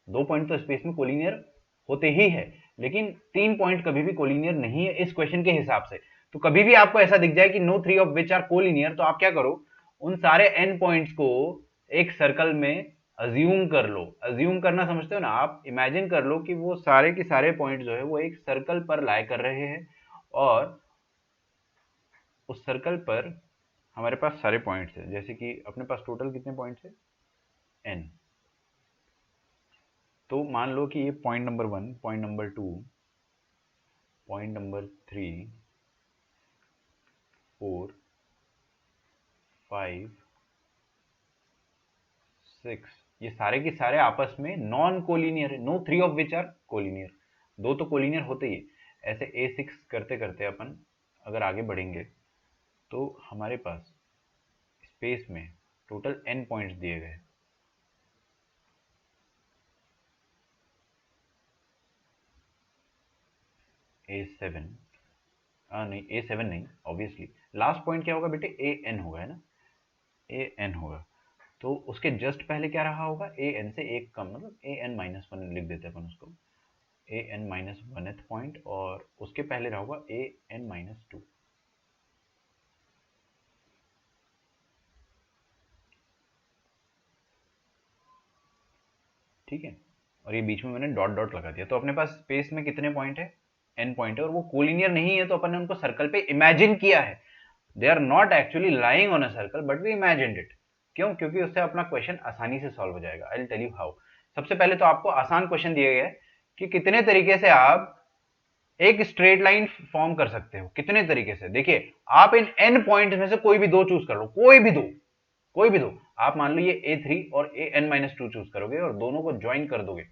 2 पॉइंट तो स्पेस में कोलिनियर होते ही है, लेकिन 3 पॉइंट कभी भी कोलिनियर नहीं है इस क्वेश्चन के हिसाब से। तो कभी भी आपको ऐसा दिख जाए कि no three of which are collinear, तो आप क्या करो, उन सारे n पॉइंट्स को एक सर्कल में अज्यूम कर लो। अज्यूम करना समझते हो ना आप, इमेजिन कर लो कि वो सारे के सारे पॉइंट जो है वो एक सर्कल पर लाई कर रहे हैं, और उस सर्कल पर हमारे पास सारे पॉइंट्स हैं। जैसे कि अपने पास टोटल कितने पॉइंट्स हैं, n। तो मान लो कि ये point number 1, point number 2, point number 3, 4, 5, 6, ये सारे के सारे आपस में नॉन कोलिनियर है, no three of which are collinear. दो तो कोलिनियर होते ही है। ऐसे A6 करते करते अपन अगर आगे बढ़ेंगे तो हमारे पास स्पेस में टोटल n पॉइंट्स दिए गए। A7, नहीं A7 नहीं, ऑब्वियसली लास्ट पॉइंट क्या होगा बेटे, AN होगा, है ना, AN होगा। तो उसके जस्ट पहले क्या रहा होगा, AN से एक कम, मतलब AN-1 लिख देते हैं अपन उसको, AN-1th पॉइंट, और उसके पहले रहा होगा AN-2। ठीक है, और ये बीच में मैंने डॉट डॉट लगा दिया। तो अपने पास स्पेस में कितने पॉइंट है, n पॉइंट है, और वो कोलिनियर नहीं है, तो अपन ने उनको सर्कल पे इमेजिन किया है। They are not actually lying on a circle, but we imagined it. क्यों? क्योंकि उससे अपना क्वेश्चन आसानी से सॉल्व हो जाएगा। I will tell you how. सबसे पहले तो आपको आसान क्वेश्चन दिया गया है कि कितने तरीके से आप एक स्ट्रेट लाइन फॉर्म कर सकते हो। कितने तरीके से, देखिए आप इन n पॉइंट में से कोई भी दो चूज कर लो, कोई भी दो। आप मान लो ये A3 और AN-2 चूज करोगे और दोनों को ज्वाइन कर दोगे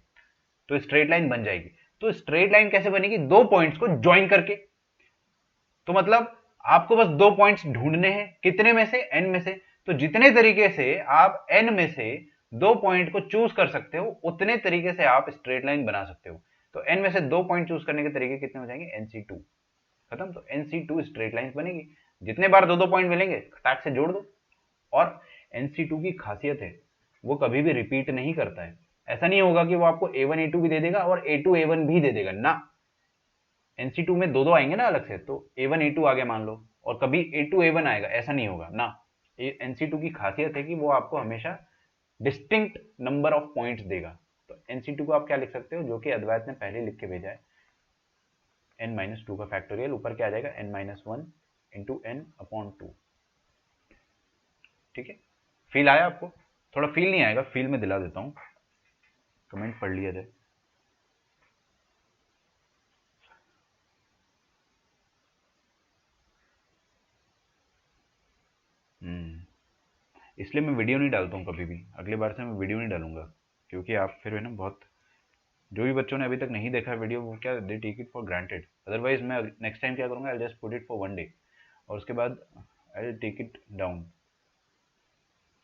तो स्ट्रेट लाइन बन जाएगी। तो स्ट्रेट लाइन कैसे बनेगी, दो पॉइंट्स को ज्वाइन करके। तो मतलब आपको बस दो पॉइंट्स ढूंढने हैं, कितने में से, n में से। तो जितने तरीके से आप n में से दो पॉइंट को चूज कर सकते हो, उतने तरीके से आप स्ट्रेट लाइन बना सकते हो। तो n में से दो पॉइंट चूज करने के तरीके कितने हो जाएंगे, NC2 खत्म। तो NC2 स्ट्रेट लाइन बनेगी। जितने बार दो दो पॉइंट मिलेंगे फटाक से जोड़ दो। और NC2 की खासियत है, वो कभी भी रिपीट नहीं करता है। ऐसा नहीं होगा कि वो आपको A1 A2 भी दे देगा और A2 A1 भी दे देगा ना। NC2 में दो दो आएंगे ना अलग से, तो A1 A2 आ गया मान लो, और कभी A2 A1 आएगा, ऐसा नहीं होगा ना। NC2 की खासियत है कि वो आपको हमेशा डिस्टिंक्ट नंबर ऑफ पॉइंट्स देगा। तो NC2 को आप क्या लिख सकते हो, जो कि अद्वैत ने पहले लिख के भेजा है, n-2 का फैक्टोरियल, ऊपर क्या आ जाएगा, n-1 इंटू n/2। ठीक है, फील आया आपको? थोड़ा फील नहीं आएगा, फील में दिला देता हूँ, कमेंट पढ़ लिया जाए। इसलिए मैं वीडियो नहीं डालता हूँ कभी भी, अगली बार से मैं वीडियो नहीं डालूंगा, क्योंकि आप फिर है ना, बहुत जो भी बच्चों ने अभी तक नहीं देखा वीडियो, वो क्या they take it for granted. Otherwise मैं नेक्स्ट टाइम क्या करूँगा, I just put it for 1 day, और उसके बाद I take it down.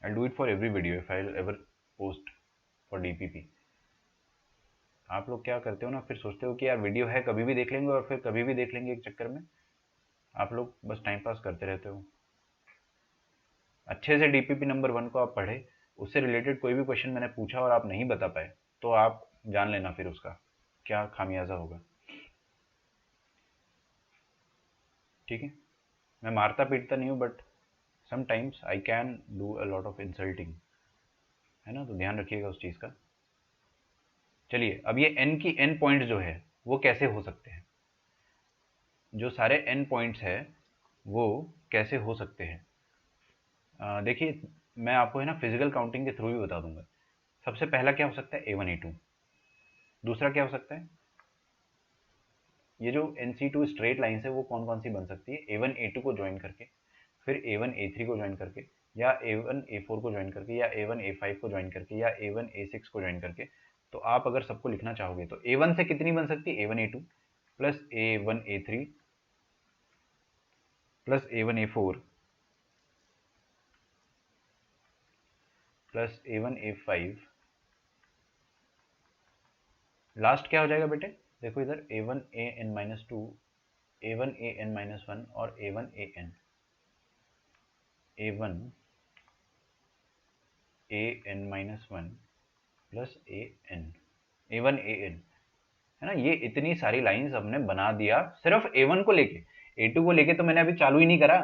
I do it for every video if I ever post for DPP। आप लोग क्या करते हो ना, फिर सोचते हो कि यार वीडियो है, कभी भी देख लेंगे, और फिर कभी भी देख लेंगे, एक चक्कर में आप लोग बस टाइम पास करते रहते हो। अच्छे से DPP नंबर 1 को आप पढ़े, उससे रिलेटेड कोई भी क्वेश्चन मैंने पूछा और आप नहीं बता पाए, तो आप जान लेना फिर उसका क्या खामियाजा होगा। ठीक है, मैं मारता पीटता नहीं हूँ, but sometimes I can do a lot of insulting, है ना, तो ध्यान रखिएगा उस चीज़ का। चलिए, अब ये n की n पॉइंट जो है वो कैसे हो सकते हैं, जो सारे n पॉइंट्स है वो कैसे हो सकते हैं। देखिए, मैं आपको है ना फिजिकल काउंटिंग के थ्रू भी बता दूंगा। सबसे पहला क्या हो सकता है, A1 A2। दूसरा क्या हो सकता है, ये जो NC2 स्ट्रेट लाइन है वो कौन कौन सी बन सकती है, A1 A2 को ज्वाइन करके, फिर A1 A3 को ज्वाइन करके, या A1 A4 को ज्वाइन करके, या A1 A5 को ज्वाइन करके, या A1 A6 को ज्वाइन करके, तो आप अगर सबको लिखना चाहोगे तो A1 से कितनी बन सकती है, A1 A2 plus A1 A3 plus A1 A4 plus A1 A5, last क्या हो जाएगा बेटे, देखो इधर A1 AN-2, A1 AN-1 और A1 AN, A1 AN-1 plus AN, A1 AN, है ना। ये इतनी सारी लाइंस हमने बना दिया सिर्फ A1 को लेके, A2 को लेके तो मैंने अभी चालू ही नहीं करा।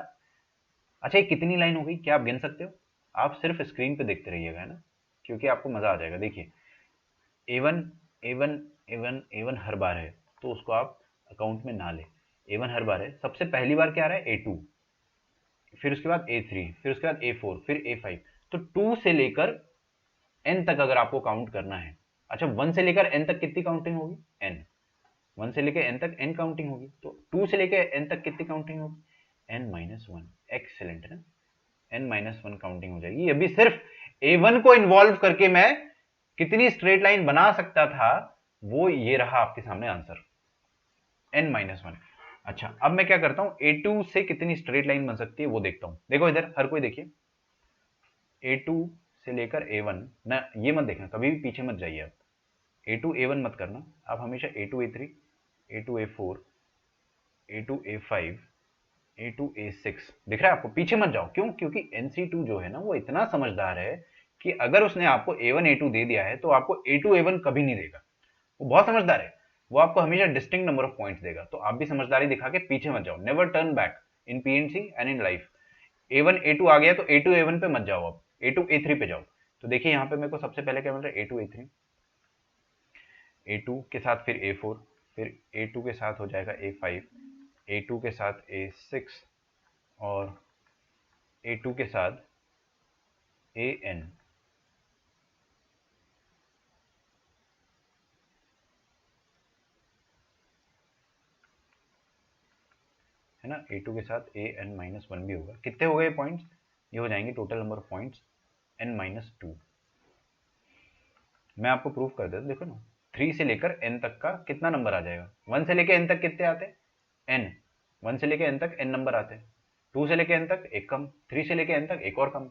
अच्छा, ये कितनी लाइन हो गई, क्या आप गिन सकते हो? आप सिर्फ स्क्रीन पे देखते रहिएगा, है ना, क्योंकि आपको मजा आ जाएगा। देखिए A1 A1 A1 A1 हर बार है, तो उसको आप अकाउंट में ना ले। A1 हर बार है, सबसे पहली बार क्या आ रहा है, A2, फिर उसके बाद A3, फिर उसके बाद A4, फिर A5। तो 2 से लेकर n तक अगर आपको काउंट करना है, अच्छा 1 से लेकर n तक कितनी काउंटिंग होगी, n, 1 से लेकर n तक n काउंटिंग होगी, तो 2 से लेकर n तक कितनी काउंटिंग होगी, n-1। एक्सीलेंट है ना, n-1 काउंटिंग हो जाएगी। अभी सिर्फ A1 को इन्वॉल्व करके मैं कितनी स्ट्रेट लाइन बना सकता था, वो ये रहा आपके सामने आंसर, n-1। अच्छा, अब मैं क्या करता हूं, A2 से कितनी स्ट्रेट लाइन बन सकती है वो देखता हूं। देखो इधर हर कोई देखिए, A2 से लेकर A1 ना, ये मत देखना, कभी भी पीछे मत जाइए आप, A2 A1 मत करना, आप हमेशा A2 A3, A2 A4, A2 A5, A2 A6 दिख रहा है आपको, पीछे मत जाओ। क्यों? क्योंकि NC2 जो है ना वो इतना समझदार है कि अगर उसने आपको A1 A2 दे दिया है तो आपको A2 A1 कभी नहीं देगा। वो बहुत समझदार है, वो आपको हमेशा डिस्टिंक्ट नंबर ऑफ पॉइंट्स देगा। तो आप भी समझदारी दिखा के पीछे मत जाओ, never turn back in PNC and in life. A1 A2 आ गया तो A2 A1 पे मत जाओ, अब A2 A3 पे जाओ। तो देखिए यहाँ पे मेरे को सबसे पहले क्या मिल रहा है, A2 A3, A2 के साथ फिर A4, फिर A2 के साथ हो जाएगा A5, A2 के साथ A6 और A2 के साथ AN, है ना। A2 के साथ AN-1 भी होगा। कितने हो गए पॉइंट्स, ये हो जाएंगे total number of points N-2। मैं आपको प्रूफ कर देता हूं, देखो ना, 3 से लेकर n तक का कितना नंबर आ जाएगा, 1 से लेकर n तक कितने आते हैं, n, 1 से लेकर n तक n नंबर आते हैं, 2 से लेकर n तक एक कम, 3 से लेकर n तक एक और कम।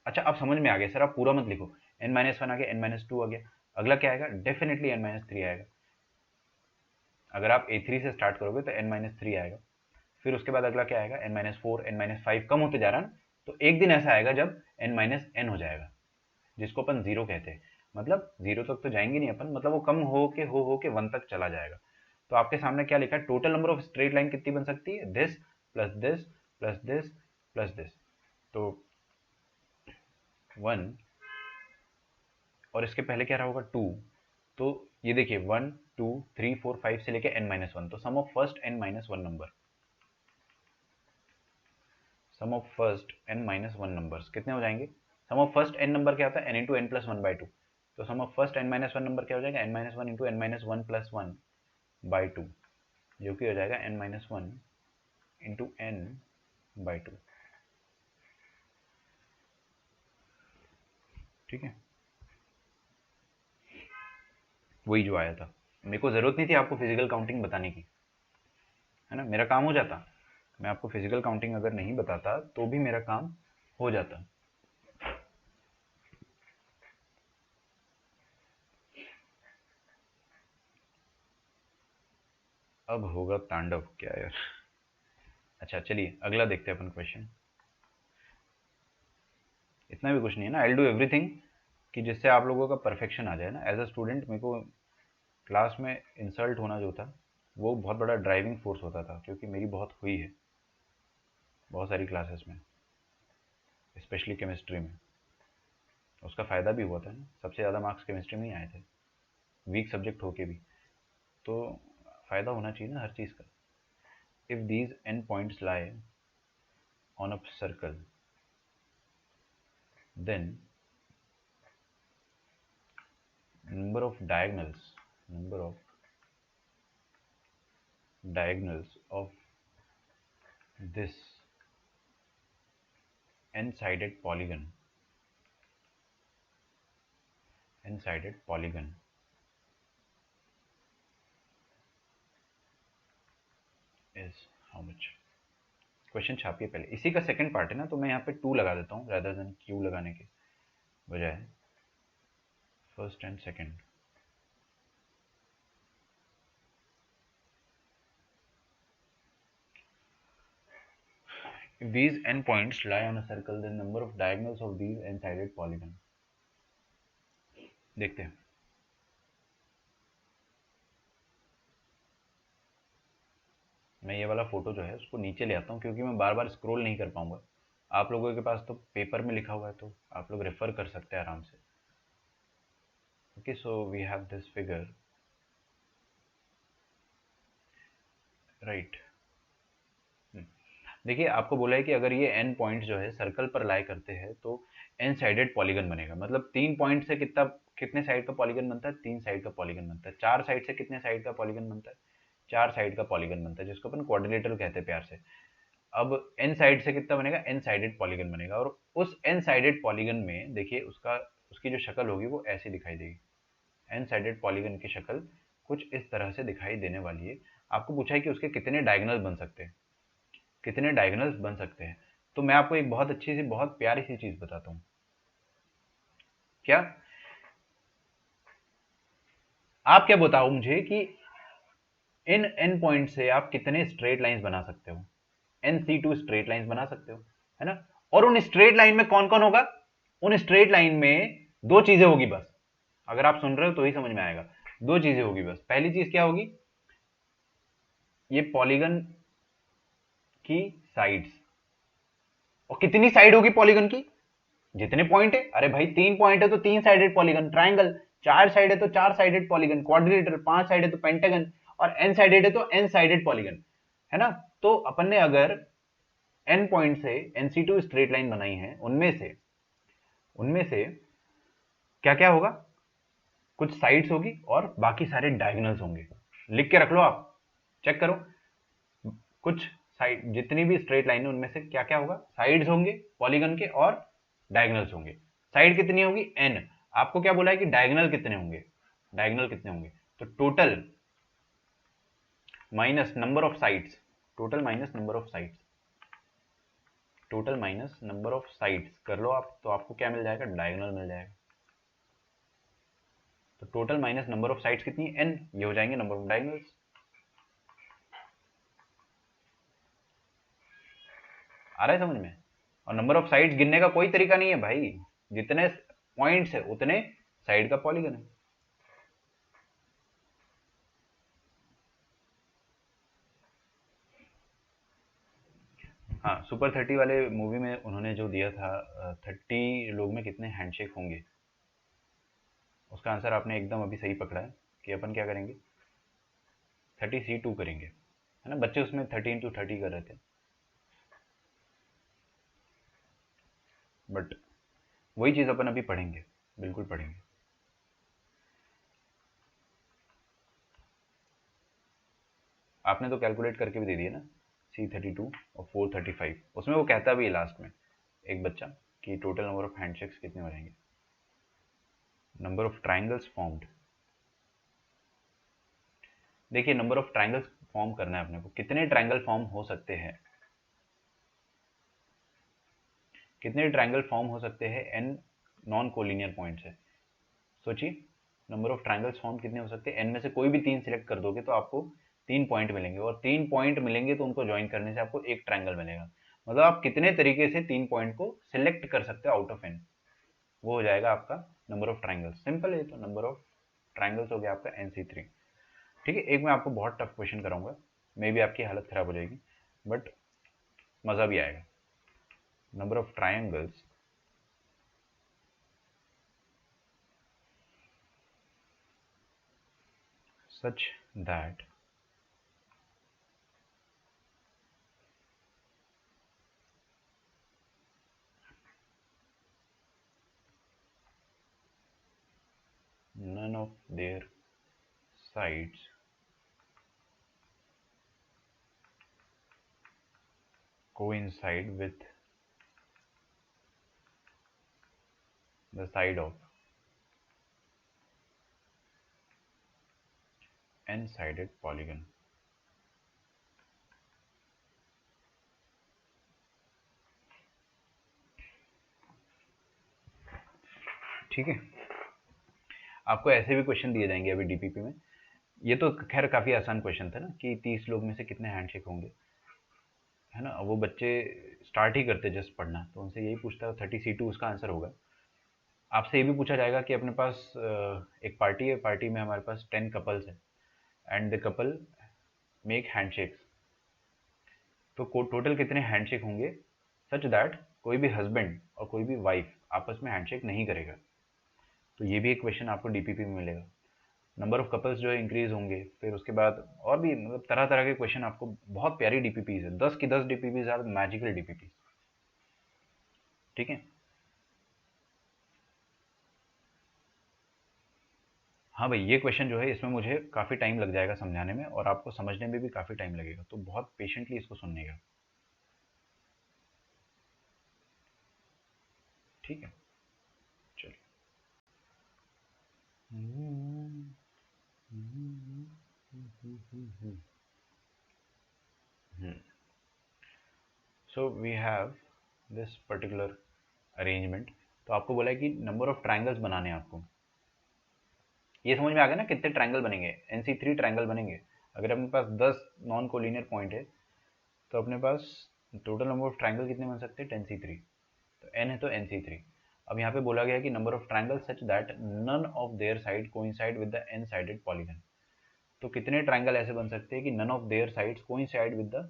अच्छा, अब समझ में आ गया सर, आप पूरा मत लिखो, n-1 आ गया, n-2 आ गया, अगला क्या आएगा, डेफिनेटली n-3 आएगा। अगर आप A3 से स्टार्ट करोगे तो n-3 आएगा, फिर उसके बाद अगला क्या आएगा, n-4, n-5 कम होते जा रहा है ना, तो एक दिन ऐसा आएगा जब n-n हो जाएगा, जिसको अपन जीरो कहते हैं। मतलब जीरो तक तो जाएंगे नहीं अपन, मतलब वो कम हो के 1 तक चला जाएगा। तो आपके सामने क्या लिखा है, total number of straight line कितनी बन सकती है, this plus this plus this plus this, तो 1 और इसके पहले क्या रहा होगा, 2। तो ये देखिए 1 2 3 4 5 से लेके n-1, तो sum of first n-1 number, sum of first n-1 numbers कितने हो जाएंगे, sum of first n number क्या होता है, n इंटू n प्लस 1/2, तो sum of first n-1 number क्या हो जाएगा, n-1 इंटू n-1 प्लस 1/2, जो कि हो जाएगा n-1 इंटू n/2। ठीक है, वही जो आया था। मेरे को जरूरत नहीं थी आपको फिजिकल काउंटिंग बताने की, है ना, मेरा काम हो जाता। मैं आपको फिजिकल काउंटिंग अगर नहीं बताता तो भी मेरा काम हो जाता। अब होगा तांडव क्या यार। अच्छा चलिए अगला देखते हैं अपन क्वेश्चन। इतना भी कुछ नहीं है ना, आई विल डू एवरीथिंग कि जिससे आप लोगों का परफेक्शन आ जाए ना। एज अ स्टूडेंट मेरे को क्लास में इंसल्ट होना जो था वो बहुत बड़ा ड्राइविंग फोर्स होता था, क्योंकि मेरी बहुत हुई है बहुत सारी क्लासेस में, स्पेशली केमिस्ट्री में। उसका फ़ायदा भी हुआ था ना, सबसे ज़्यादा मार्क्स केमिस्ट्री में ही आए थे, वीक सब्जेक्ट होके भी। तो फ़ायदा होना चाहिए ना हर चीज़ का। If these n points lie on a circle then number of diagonals of this n-sided polygon is how much. Question छापिए पहले, इसी का सेकंड पार्ट है ना, तो मैं यहाँ पे 2 लगा देता हूँ रादर देन क्यू लगाने के बजाय, first and second. If these endpoints lie on a circle, then number of diagonals of these n-sided polygon। देखते हैं। मैं ये वाला फोटो जो है उसको नीचे ले आता हूँ, क्योंकि मैं बार बार स्क्रॉल नहीं कर पाऊंगा। आप लोगों के पास तो पेपर में लिखा हुआ है, तो आप लोग रेफर कर सकते हैं आराम से। Okay, so we have this figure, right. देखिए, आपको बोला है कि अगर ये एन पॉइंट जो है सर्कल पर लाई करते हैं तो एन साइडेड पॉलीगन बनेगा। मतलब 3 पॉइंट से कितने साइड का पॉलीगन बनता है? 3 साइड का पॉलीगन बनता है। 4 साइड से कितने साइड का पॉलीगन बनता है? 4 साइड का पॉलीगन बनता है, जिसको अपन क्वाड्रिलेटरल कहते हैं प्यार से। अब एन साइड से कितना बनेगा? एन साइडेड पॉलीगन बनेगा। और उस एन साइडेड पॉलीगन में देखिए उसकी जो शक्ल होगी वो ऐसी दिखाई देगी। एन साइडेड पॉलीगन की शक्ल कुछ इस तरह से दिखाई देने वाली है। आपको पूछा है कि उसके कितने डायगोनल बन सकते हैं, कितने डायगोनल्स बन सकते हैं। तो मैं आपको एक बहुत अच्छी सी, बहुत प्यारी सी चीज बताता हूँ। क्या आप क्या बताओ मुझे कि इन एन पॉइंट से आप कितने स्ट्रेट लाइंस बना सकते हो? NC2 स्ट्रेट लाइंस बना सकते हो, है ना? और उन स्ट्रेट लाइन में कौन कौन होगा? उन स्ट्रेट लाइन में दो चीजें होगी बस। अगर आप सुन रहे हो तो ही समझ में आएगा। दो चीजें होगी बस। पहली चीज क्या होगी? ये पॉलीगन की साइड्स। और कितनी साइड होगी पॉलीगन की? जितने पॉइंट है। अरे भाई 3 पॉइंट है तो 3 साइडेड पॉलीगन। ट्राइंगल 4 साइड है तो 4 साइडेड पॉलीगन। क्वाड्रिलेटरल 5 साइड है तो पेंटागन। और एन साइडेड है तो एन साइडेड पॉलीगन, है ना? तो अपन ने अगर एन पॉइंट से NC2 स्ट्रेट लाइन बनाई है, उनमें से क्या क्या होगा? कुछ साइड्स होगी और बाकी सारे डायगोनल्स होंगे। लिख के रख लो, आप चेक करो। कुछ साइड, जितनी भी स्ट्रेट लाइन है उनमें से क्या क्या होगा? साइड्स होंगे पॉलीगन के और डायगोनल्स होंगे। साइड कितनी होगी? n। आपको क्या बोला है कि डायगोनल कितने होंगे? डायगोनल कितने होंगे? तो total minus number of sides, total minus number of sides, total minus number of sides कर लो आप, तो आपको क्या मिल जाएगा? डायगोनल मिल जाएगा। तो total minus number of sides कितनी? n। ये हो जाएंगे नंबर ऑफ डायगोनल्स। आ रहा है समझ में? और नंबर ऑफ साइड्स गिनने का कोई तरीका नहीं है भाई। जितने पॉइंट्स है उतने साइड का पॉलीगन है। हाँ, सुपर 30 वाले मूवी में उन्होंने जो दिया था, 30 लोग में कितने हैंडशेक होंगे, उसका आंसर आपने एकदम अभी सही पकड़ा है कि अपन क्या करेंगे? 30C2 करेंगे, है ना? बच्चे उसमें 30 into 30 कर रहे थे। बट वही चीज़ अपन अभी पढ़ेंगे, बिल्कुल पढ़ेंगे। आपने तो कैलकुलेट करके भी दे दिया ना, C32 और 435। उसमें वो कहता भी है लास्ट में एक बच्चा कि टोटल नंबर ऑफ हैंडशेक्स कितने हो जाएंगे। Number of triangles formed. देखिए, नंबर ऑफ ट्राइंगल्स फॉर्म करना है अपने को। कितने ट्राइंगल फॉर्म हो सकते हैं? कितने ट्राइंगल फॉर्म हो सकते हैं एन नॉन कोलिनियर पॉइंट से? सोचिए, नंबर ऑफ ट्राइंगल्स फॉर्म कितने हो सकते हैं? एन में से कोई भी 3 सिलेक्ट कर दोगे तो आपको 3 पॉइंट मिलेंगे, और 3 पॉइंट मिलेंगे तो उनको ज्वाइन करने से आपको एक ट्राइंगल मिलेगा। मतलब आप कितने तरीके से 3 पॉइंट को सिलेक्ट कर सकते हो आउट ऑफ एन, वो हो जाएगा आपका नंबर ऑफ ट्राइंगल्स। सिंपल है, तो नंबर ऑफ ट्राइंगल्स हो गया आपका NC3। ठीक है, एक मैं आपको बहुत टफ क्वेश्चन कराऊंगा, मे बी आपकी हालत खराब हो जाएगी, बट मज़ा भी आएगा। Number of triangles such that none of their sides coincide with the side of n-sided polygon। ठीक है, आपको ऐसे भी क्वेश्चन दिए जाएंगे अभी डीपीपी में। ये तो खैर काफी आसान क्वेश्चन था ना कि 30 लोग में से कितने हैंडशेक होंगे, है ना। वो बच्चे स्टार्ट ही करते जस्ट पढ़ना, तो उनसे यही पूछता है 30C2 उसका आंसर होगा। आपसे ये भी पूछा जाएगा कि अपने पास एक पार्टी है, पार्टी में हमारे पास 10 कपल्स है and the couple make handshakes, तो टोटल कितने हैंडशेक होंगे सच दैट कोई भी हस्बैंड और कोई भी वाइफ आपस में हैंडशेक नहीं करेगा। तो ये भी एक क्वेश्चन आपको डीपीपी में मिलेगा। नंबर ऑफ कपल्स जो है इंक्रीज होंगे, फिर उसके बाद और भी मतलब तरह तरह के क्वेश्चन आपको, बहुत प्यारी डीपीपीज है, 10 की 10 डीपीपीज आर मैजिकल डीपीपीज। ठीक है, हाँ भाई, ये क्वेश्चन जो है इसमें मुझे काफ़ी टाइम लग जाएगा समझाने में, और आपको समझने में भी काफ़ी टाइम लगेगा, तो बहुत पेशेंटली इसको सुनने का। ठीक है, चलिए। So we have this particular arrangement. तो आपको बोला है कि नंबर ऑफ ट्रायंगल्स बनाने हैं आपको। ये समझ में आ गया ना कितने ट्रायंगल बनेंगे, NC3 ट्रायंगल बनेंगे। अगर अपने पास 10 नॉन कोलिनियर पॉइंट है तो अपने पास टोटल नंबर ऑफ ट्रायंगल कितने बन सकते हैं, 10C3। तो n है तो NC3। अब यहाँ पे बोला गया है कि number of triangle such that none of their side coincide with the n sided polygon. तो कितने ट्रायंगल ऐसे बन सकते हैं कि none of their sides coincide with the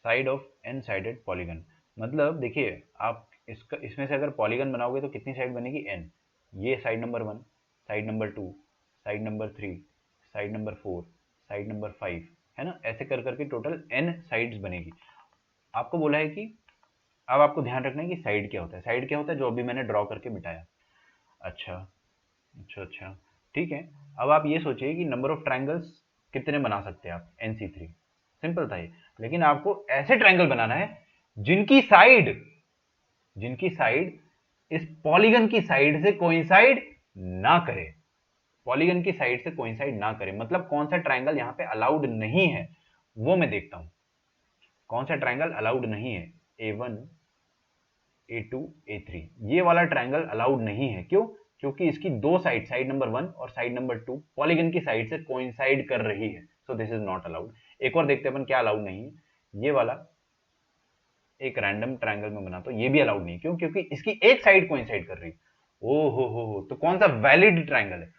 side of n sided polygon. मतलब देखिए, आप इसका इसमें से अगर पॉलीगन बनाओगे तो कितनी साइड बनेगी, n। ये side number 1, side number 2, side number 3, side number 4, side number 5, है ना। ऐसे कर करके टोटल n साइड्स बनेगी। आपको बोला है कि अब आपको ध्यान रखना है कि साइड क्या होता है। साइड क्या होता है, जो अभी मैंने ड्रॉ करके बिठाया। अच्छा, अच्छा, अच्छा, ठीक है। अब आप ये सोचिए कि नंबर ऑफ ट्रायंगल्स कितने बना सकते हैं आप, NC3। सिंपल था ये। लेकिन आपको ऐसे ट्रायंगल बनाना है जिनकी साइड जिनकी साइड इस पॉलीगन की साइड से कोइंसाइड ना करे। पॉलीगन की साइड से कोइंसाइड ना करे मतलब कौन सा ट्रायंगल यहाँ पे अलाउड नहीं है, वो मैं देखता हूं। कौन सा ट्रायंगल अलाउड नहीं है, A1, A2, A3, ये वाला ट्रायंगल अलाउड नहीं है। क्यों? क्योंकि इसकी दो साइड, साइड नंबर 1 और साइड नंबर 2 पॉलीगन की साइड से कोइंसाइड कर रही है, so this is not allowed. एक और देखते हैं अपन क्या अलाउड नहीं है। ये वाला एक रैंडम ट्रायंगल में बना तो ये भी अलाउड नहीं। क्यों? क्योंकि इसकी एक साइड कोइंसाइड कर रही है। ओ हो, तो कौन सा वैलिड ट्रायंगल है?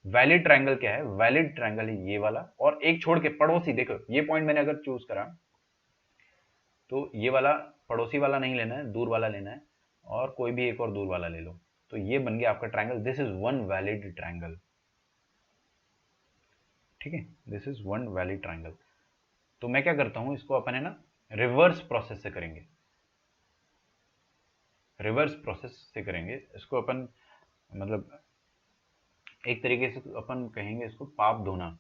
वैलिड ट्रायंगल क्या है? वैलिड ट्रायंगल है ये वाला, और एक छोड़ के पड़ोसी। देखो ये पॉइंट मैंने अगर चूज करा तो ये वाला पड़ोसी वाला नहीं लेना है, दूर वाला लेना है, और कोई भी एक और दूर वाला ले लो। तो ये बन गया आपका triangle. This is one valid triangle. ठीक है, this is one valid triangle. तो मैं क्या करता हूं, इसको अपन है ना रिवर्स प्रोसेस से करेंगे। रिवर्स प्रोसेस से करेंगे इसको अपन, मतलब एक तरीके से अपन कहेंगे इसको पाप धोना,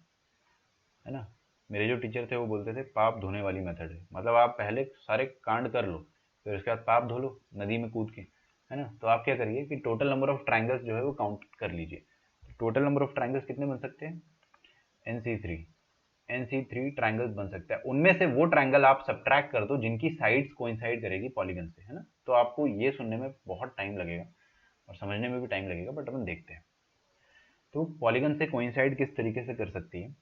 है ना। मेरे जो टीचर थे वो बोलते थे पाप धोने वाली मेथड है। मतलब आप पहले सारे कांड कर लो, फिर उसके बाद पाप धो लो नदी में कूद के, है ना। तो आप क्या करिए कि टोटल नंबर ऑफ ट्रायंगल्स जो है वो काउंट कर लीजिए। टोटल नंबर ऑफ ट्रायंगल्स कितने बन सकते हैं, NC3। NC3 ट्रायंगल्स बन सकते हैं। उनमें से वो ट्रायंगल आप सब्ट्रैक्ट कर दो जिनकी साइड्स कोइंसाइड करेगी पॉलीगन से, है ना। तो आपको ये सुनने में बहुत टाइम लगेगा और समझने में भी टाइम लगेगा, बट अपन देखते हैं। तो पॉलीगन से कोइंसाइड किस तरीके से कर सकती है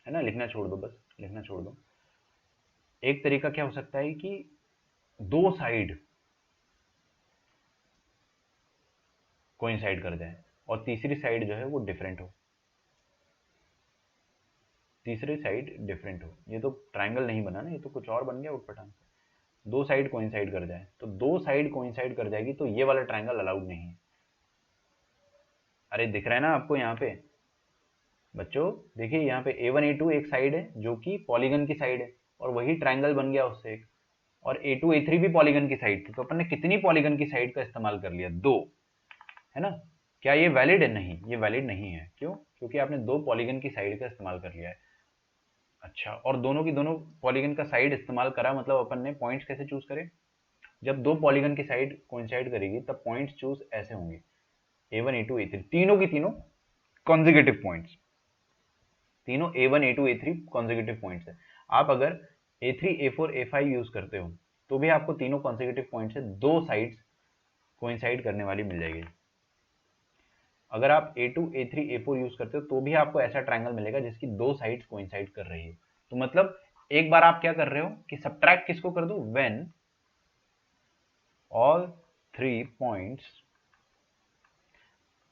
ना। लिखना छोड़ दो, बस लिखना छोड़ दो। एक तरीका क्या हो सकता है कि दो साइड कोइंसाइड कर जाए और तीसरी साइड जो है वो डिफरेंट हो। तीसरी साइड डिफरेंट हो, ये तो ट्रायंगल नहीं बना ना, ये तो कुछ और बन गया उठपटांग से। दो साइड कोइंसाइड कर जाए, तो दो साइड कोइंसाइड कर जाएगी तो ये वाला ट्रायंगल अलाउड नहीं है। अरे दिख रहा है ना आपको यहाँ पे बच्चों, देखिए यहाँ पे A1 A2 एक साइड है जो कि पॉलीगन की साइड है, और वही ट्रायंगल बन गया उससे एक। और A2 A3 भी पॉलीगन की साइड थी, तो अपन ने कितनी पॉलीगन की साइड का इस्तेमाल कर लिया, दो, है ना। क्या ये वैलिड है? नहीं, ये वैलिड नहीं है। क्यों? क्योंकि आपने दो पॉलीगन की साइड का इस्तेमाल कर लिया है। अच्छा, और दोनों की दोनों पॉलीगन का साइड इस्तेमाल करा, मतलब अपन ने पॉइंट्स कैसे चूज करे? जब दो पॉलीगन की साइड कोइंसाइड करेगी तब पॉइंट्स चूज ऐसे होंगे, A1 A2 A3, तीनों की तीनों कॉन्जिक्यूटिव पॉइंट्स। तीनों A1 A2 A3 consecutive points है। आप अगर A3 A4 A5 यूज करते हो तो भी आपको तीनों कॉन्जिक्यूटिव पॉइंट्स से दो साइड्स कोइंसाइड करने वाली मिल जाएगी। अगर आप A2, A3, A4 यूज करते हो तो भी आपको ऐसा ट्रायंगल मिलेगा जिसकी दो साइड्स कोइंसाइड कर रही है। तो मतलब एक बार आप क्या कर रहे हो कि सब्ट्रैक्ट किसको कर दो, when all 3 points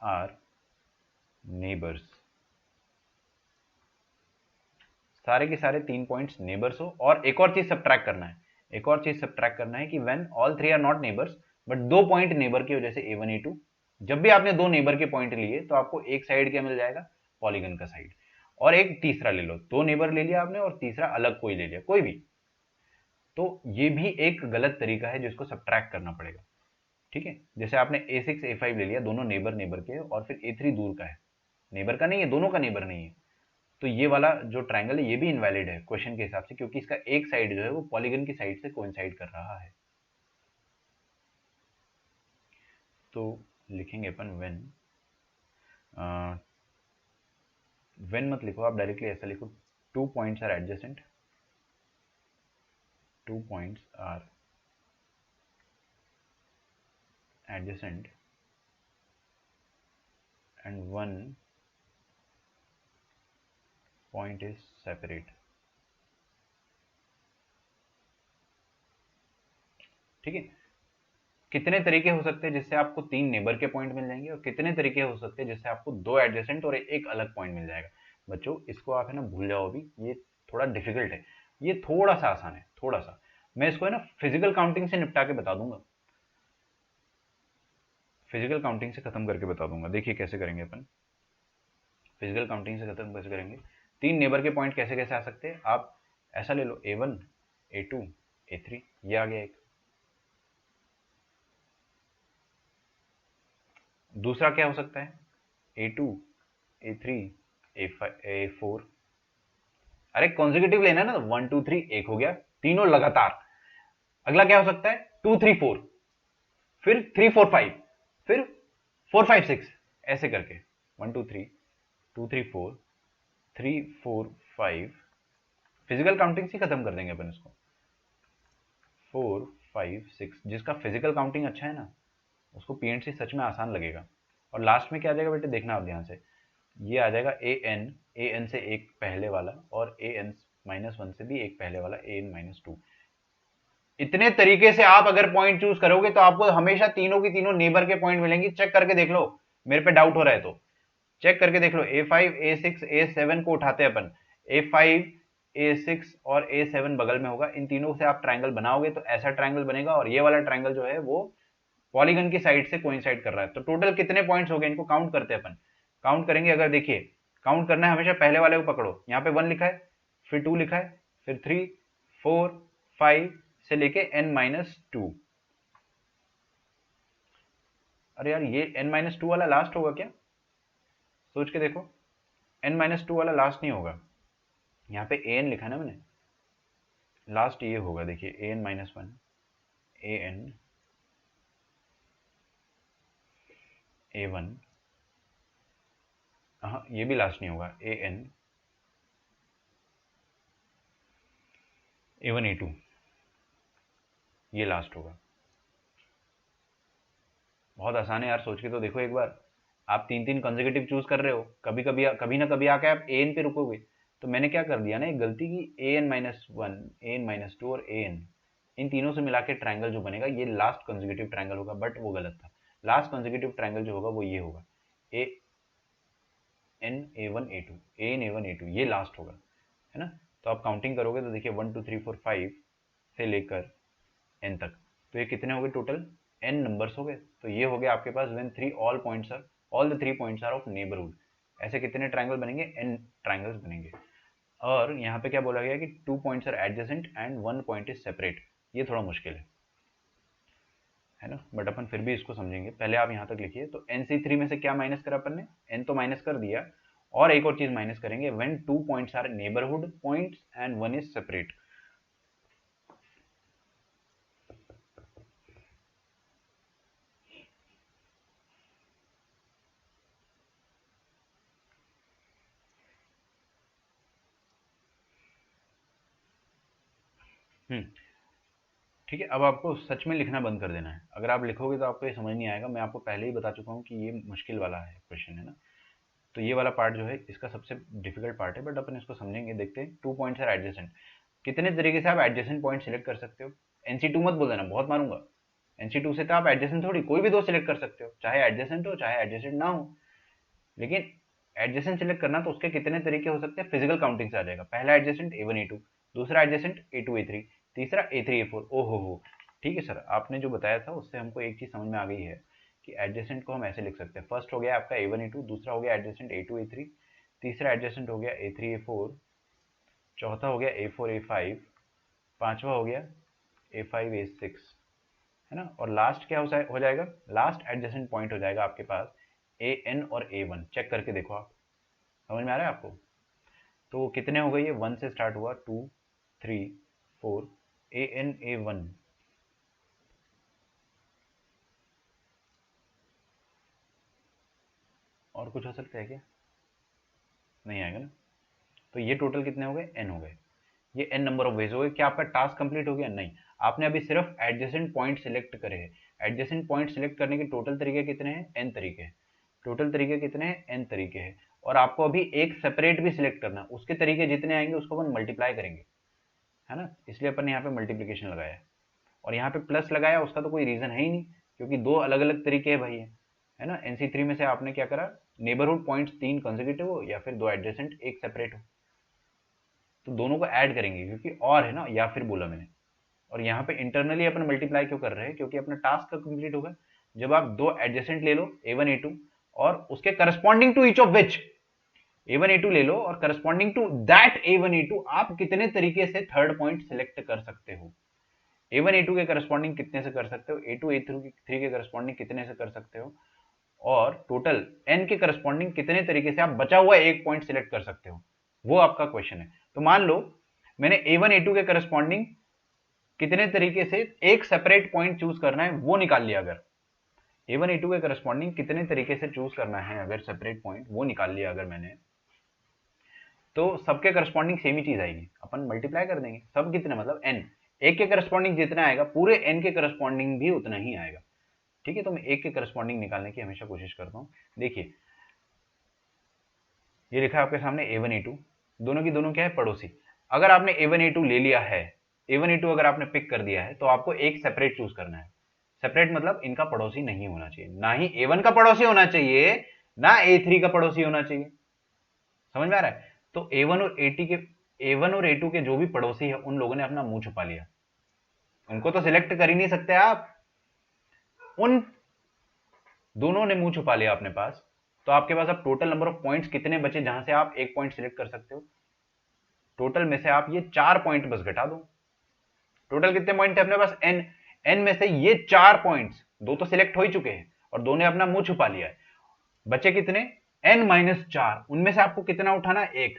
are neighbours, सारे के सारे 3 पॉइंट्स नेबर्स हो। और एक और चीज सब्ट्रैक्ट करना है, एक और चीज सब्ट्रैक्ट करना है कि when all 3 are not neighbours but दो पॉइंट नेबर के हो, जैसे A1, A2, जब भी आपने दो नेबर के पॉइंट लिए तो आपको एक साइड क्या मिल जाएगा, पॉलीगन का साइड। और एक तीसरा ले लो, दो नेबर ले लिया आपने और तीसरा अलग कोई ले लिया, कोई भी, तो ये भी एक गलत तरीका है जिसको सब्ट्रैक्ट करना पड़ेगा। ठीक है, जैसे आपने A6, A5 ले लिया, दोनों नेबर नेबर के, और फिर A3 दूर का है, नेबर का नहीं है, दोनों का नेबर नहीं है, तो ये वाला जो ट्रायंगल है ये भी इनवैलिड है क्वेश्चन के हिसाब से, क्योंकि इसका एक साइड जो है वो पॉलीगन की साइड से कोइंसाइड कर रहा है। तो लिखेंगे अपन व्हेन मत लिखो आप, डायरेक्टली ऐसा लिखो, two points are adjacent, two points are adjacent and one point is separate. ठीक है, कितने तरीके हो सकते हैं जिससे आपको तीन नेबर के पॉइंट मिल जाएंगे, और कितने तरीके हो सकते हैं जिससे आपको दो एडजेसेंट और एक अलग पॉइंट मिल जाएगा। बच्चों इसको आप है ना भूल जाओ अभी, ये थोड़ा डिफिकल्ट है, ये थोड़ा सा आसान है, थोड़ा सा। मैं इसको है ना फिजिकल काउंटिंग से निपटा के बता दूंगा, फिजिकल काउंटिंग से खत्म करके बता दूंगा। देखिए कैसे करेंगे अपन, फिजिकल काउंटिंग से खत्म कैसे करेंगे। तीन नेबर के पॉइंट कैसे कैसे आ सकते हैं, आप ऐसा ले लो, A1, A2, A3, ये आ गया एक। दूसरा क्या हो सकता है, A2, A3, A4, अरे कॉन्जिक्यूटिव लेना है ना, 1 2 3 एक हो गया, तीनों लगातार। अगला क्या हो सकता है, 2 3 4, फिर 3 4 5, फिर 4 5 6, ऐसे करके 1 2 3, 2 3 4, 3 4 5, फिजिकल काउंटिंग से खत्म कर देंगे अपन इसको, 4 5 6। जिसका फिजिकल काउंटिंग अच्छा है ना उसको पीएनसी सच में आसान लगेगा। और लास्ट में क्या आ जाएगा बेटे, देखना आप ध्यान से, ये आ जाएगा ए एन से एक पहले वाला, और AN-1 से भी एक पहले वाला, AN-2। इतने तरीके से आप अगर पॉइंट चूज करोगे तो आपको हमेशा तीनों की तीनों नेबर के पॉइंट मिलेंगे। चेक करके देख लो, मेरे पे डाउट हो रहा है तो चेक करके देख लो। A5, A6, A7 को उठाते हैं अपन, A5, A6 और A7 बगल में होगा, इन तीनों से आप ट्रायंगल बनाओगे तो ऐसा ट्रायंगल बनेगा, और ये वाला ट्रायंगल जो है वो पॉलीगन की साइड से कोइंसाइड कर रहा है। तो टोटल कितने पॉइंट्स हो गए, इनको काउंट करते हैं अपन, काउंट करेंगे। अगर देखिए काउंट करना है हमेशा पहले वाले को पकड़ो, यहाँ पे 1 लिखा है, फिर 2 लिखा है, फिर 3 4 5 से लेके N-2। अरे यार ये N-2 वाला लास्ट होगा क्या, सोच के देखो, N-2 वाला लास्ट नहीं होगा, यहाँ पे AN लिखा है ना मैंने, लास्ट ये होगा, देखिए AN-1, AN, A1, हाँ ये भी लास्ट नहीं होगा, AN, A1, A2, ये लास्ट होगा। बहुत आसान है यार, सोच के तो देखो एक बार, आप तीन तीन कंसेक्यूटिव चूज कर रहे हो, कभी कभी कभी ना कभी आके आप AN पे रुकोगे। तो मैंने क्या कर दिया ना, एक गलती की, AN-1, AN-2 और AN, इन तीनों से मिला के ट्रायंगल जो बनेगा ये लास्ट कंसेक्यूटिव ट्रायंगल होगा, बट वो गलत था। लास्ट कंसेक्यूटिव ट्रायंगल जो होगा वो ये होगा, AN-A1, A2, ये लास्ट होगा, है ना। तो आप काउंटिंग करोगे तो देखिए 1 2 3 4 5 से लेकर एन तक, तो ये कितने हो गए टोटल, एन नंबर्स हो गए। तो ये हो गया आपके पास when three all the three points are of neighbourhood. ऐसे कितने ट्रायंगल बनेंगे, एन ट्रायंगल्स बनेंगे। और यहाँ पे क्या बोला गया कि two points are adjacent and one point is separate, ये थोड़ा मुश्किल है ना, बट अपन फिर भी इसको समझेंगे। पहले आप यहाँ तक लिखिए, तो NC3 में से क्या माइनस करा अपन ने, n तो माइनस कर दिया, और एक और चीज माइनस करेंगे, when to points are neighbourhood points and one is separate. ठीक है, अब आपको सच में लिखना बंद कर देना है। अगर आप लिखोगे तो आपको ये समझ नहीं आएगा। मैं आपको पहले ही बता चुका हूँ कि ये मुश्किल वाला है क्वेश्चन, है ना। तो ये वाला पार्ट जो है इसका सबसे डिफिकल्ट पार्ट है, बट अपन इसको समझेंगे। देखते हैं, 2 पॉइंट्स आर एडजेसेंट। कितने तरीके से आप एडजेसेंट पॉइंट सिलेक्ट कर सकते हो। NC2 मत बोल देना, बहुत मारूंगा। NC2 से तो आप एडजेसेंट थोड़ी कोई भी दो सिलेक्ट कर सकते हो, चाहे एडजेसेंट हो चाहे एडजेसेंट ना हो। लेकिन एडजेसेंट सिलेक्ट करना तो उसके कितने तरीके हो सकते हैं, फिजिकल काउंटिंग से आ जाएगा। पहला एडजेसेंट A1 A2, दूसरा एडजेसेंट A2 A3, तीसरा A3 A4। ओहो हो, ठीक है सर, आपने जो बताया था उससे हमको एक चीज समझ में आ गई है कि एडजेसेंट को हम ऐसे लिख सकते हैं। फर्स्ट हो गया आपका A1 A2, दूसरा हो गया एडजेसेंट A2 A3, तीसरा एडजेसेंट हो गया A3 A4, चौथा हो गया A4 A5, पांचवा हो गया A5 A6, है ना। और लास्ट क्या हो जाएगा, लास्ट एडजेसेंट पॉइंट हो जाएगा आपके पास AN और A1। चेक करके देखो आप, समझ में आ रहा है आपको। तो कितने हो गए, ये 1 से स्टार्ट हुआ, 2 3 4, AN A1। और कुछ हो सकता है क्या, नहीं आएगा ना। तो ये टोटल कितने हो गए, n हो गए। ये n नंबर ऑफ वेज हो गए। क्या आपका टास्क कंप्लीट हो गया, नहीं। आपने अभी सिर्फ एडजेसेंट पॉइंट सिलेक्ट करे हैं। एडजेसेंट पॉइंट सिलेक्ट करने के टोटल तरीके कितने हैं, n तरीके हैं। टोटल तरीके कितने हैं, n तरीके हैं। और आपको अभी एक सेपरेट भी सिलेक्ट करना है, उसके तरीके जितने आएंगे उसको अपन मल्टीप्लाई करेंगे, है ना। इसलिए अपन यहाँ पे मल्टीप्लीकेशन लगाया है। और यहाँ पे प्लस लगाया, उसका तो कोई रीजन है ही नहीं, क्योंकि दो अलग अलग तरीके हैं भाई, है ना। NC3 में से आपने क्या करा, नेबरहुड पॉइंट्स 3 कंसेक्यूटिव हो या फिर 2 एडजेसेंट 1 सेपरेट हो, तो दोनों को ऐड करेंगे, क्योंकि और है ना, या फिर बोला मैंने। और यहाँ पे इंटरनली अपन मल्टीप्लाई क्यों कर रहे हैं, क्योंकि अपना टास्क का कंप्लीट होगा जब आप दो एडजेसेंट ले लो A1 A2 और उसके corresponding to each of which, A1 A2 ले लो और corresponding to that A1 A2 आप कितने तरीके से थर्ड पॉइंट सिलेक्ट कर सकते हो। A1 A2 के करस्पॉन्डिंग कितने से कर सकते हो, A2 A3 के करस्पॉन्डिंग कितने से कर सकते हो, और टोटल n के करस्पॉन्डिंग कितने तरीके से आप बचा हुआ एक पॉइंट सिलेक्ट कर सकते हो, वो आपका क्वेश्चन है। तो मान लो मैंने A1 A2 के करस्पॉन्डिंग कितने तरीके से एक सेपरेट पॉइंट चूज करना है वो निकाल लिया। अगर A1 A2 के करस्पॉन्डिंग कितने तरीके से चूज करना है, अगर सेपरेट पॉइंट वो निकाल लिया अगर मैंने, तो सबके करस्पॉन्डिंग सेम ही चीज आएगी, अपन मल्टीप्लाई कर देंगे। सब कितने मतलब n, एक के करस्पॉन्डिंग जितना आएगा पूरे n के करस्पॉन्डिंग भी उतना ही आएगा। ठीक है, तो मैं एक के करस्पॉन्डिंग निकालने की हमेशा कोशिश करता हूँ। देखिए ये लिखा है आपके सामने A1 A2, दोनों की दोनों क्या है, पड़ोसी। अगर आपने A1 A2 ले लिया है, A1 A2 अगर आपने पिक कर दिया है, तो आपको एक सेपरेट चूज करना है। सेपरेट मतलब इनका पड़ोसी नहीं होना चाहिए, ना ही A1 का पड़ोसी होना चाहिए, ना A3 का पड़ोसी होना चाहिए। समझ में आ रहा है। तो A1 और A2 के जो भी पड़ोसी है उन लोगों ने अपना मुंह छुपा लिया, उनको तो सिलेक्ट कर ही नहीं सकते आप, उन दोनों ने मुंह छुपा लिया अपने पास। तो आपके पास अब टोटल नंबर ऑफ पॉइंट्स कितने बचे जहां से आप एक पॉइंट सिलेक्ट कर सकते हो। टोटल में से आप ये 4 पॉइंट बस घटा दो। टोटल कितने पॉइंट थे अपने पास, n में से ये 4 पॉइंट्स, दो तो सिलेक्ट हो ही चुके हैं और दो ने अपना मुंह छुपा लिया है। बचे कितने, n-4, उनमें से आपको कितना उठाना है, एक।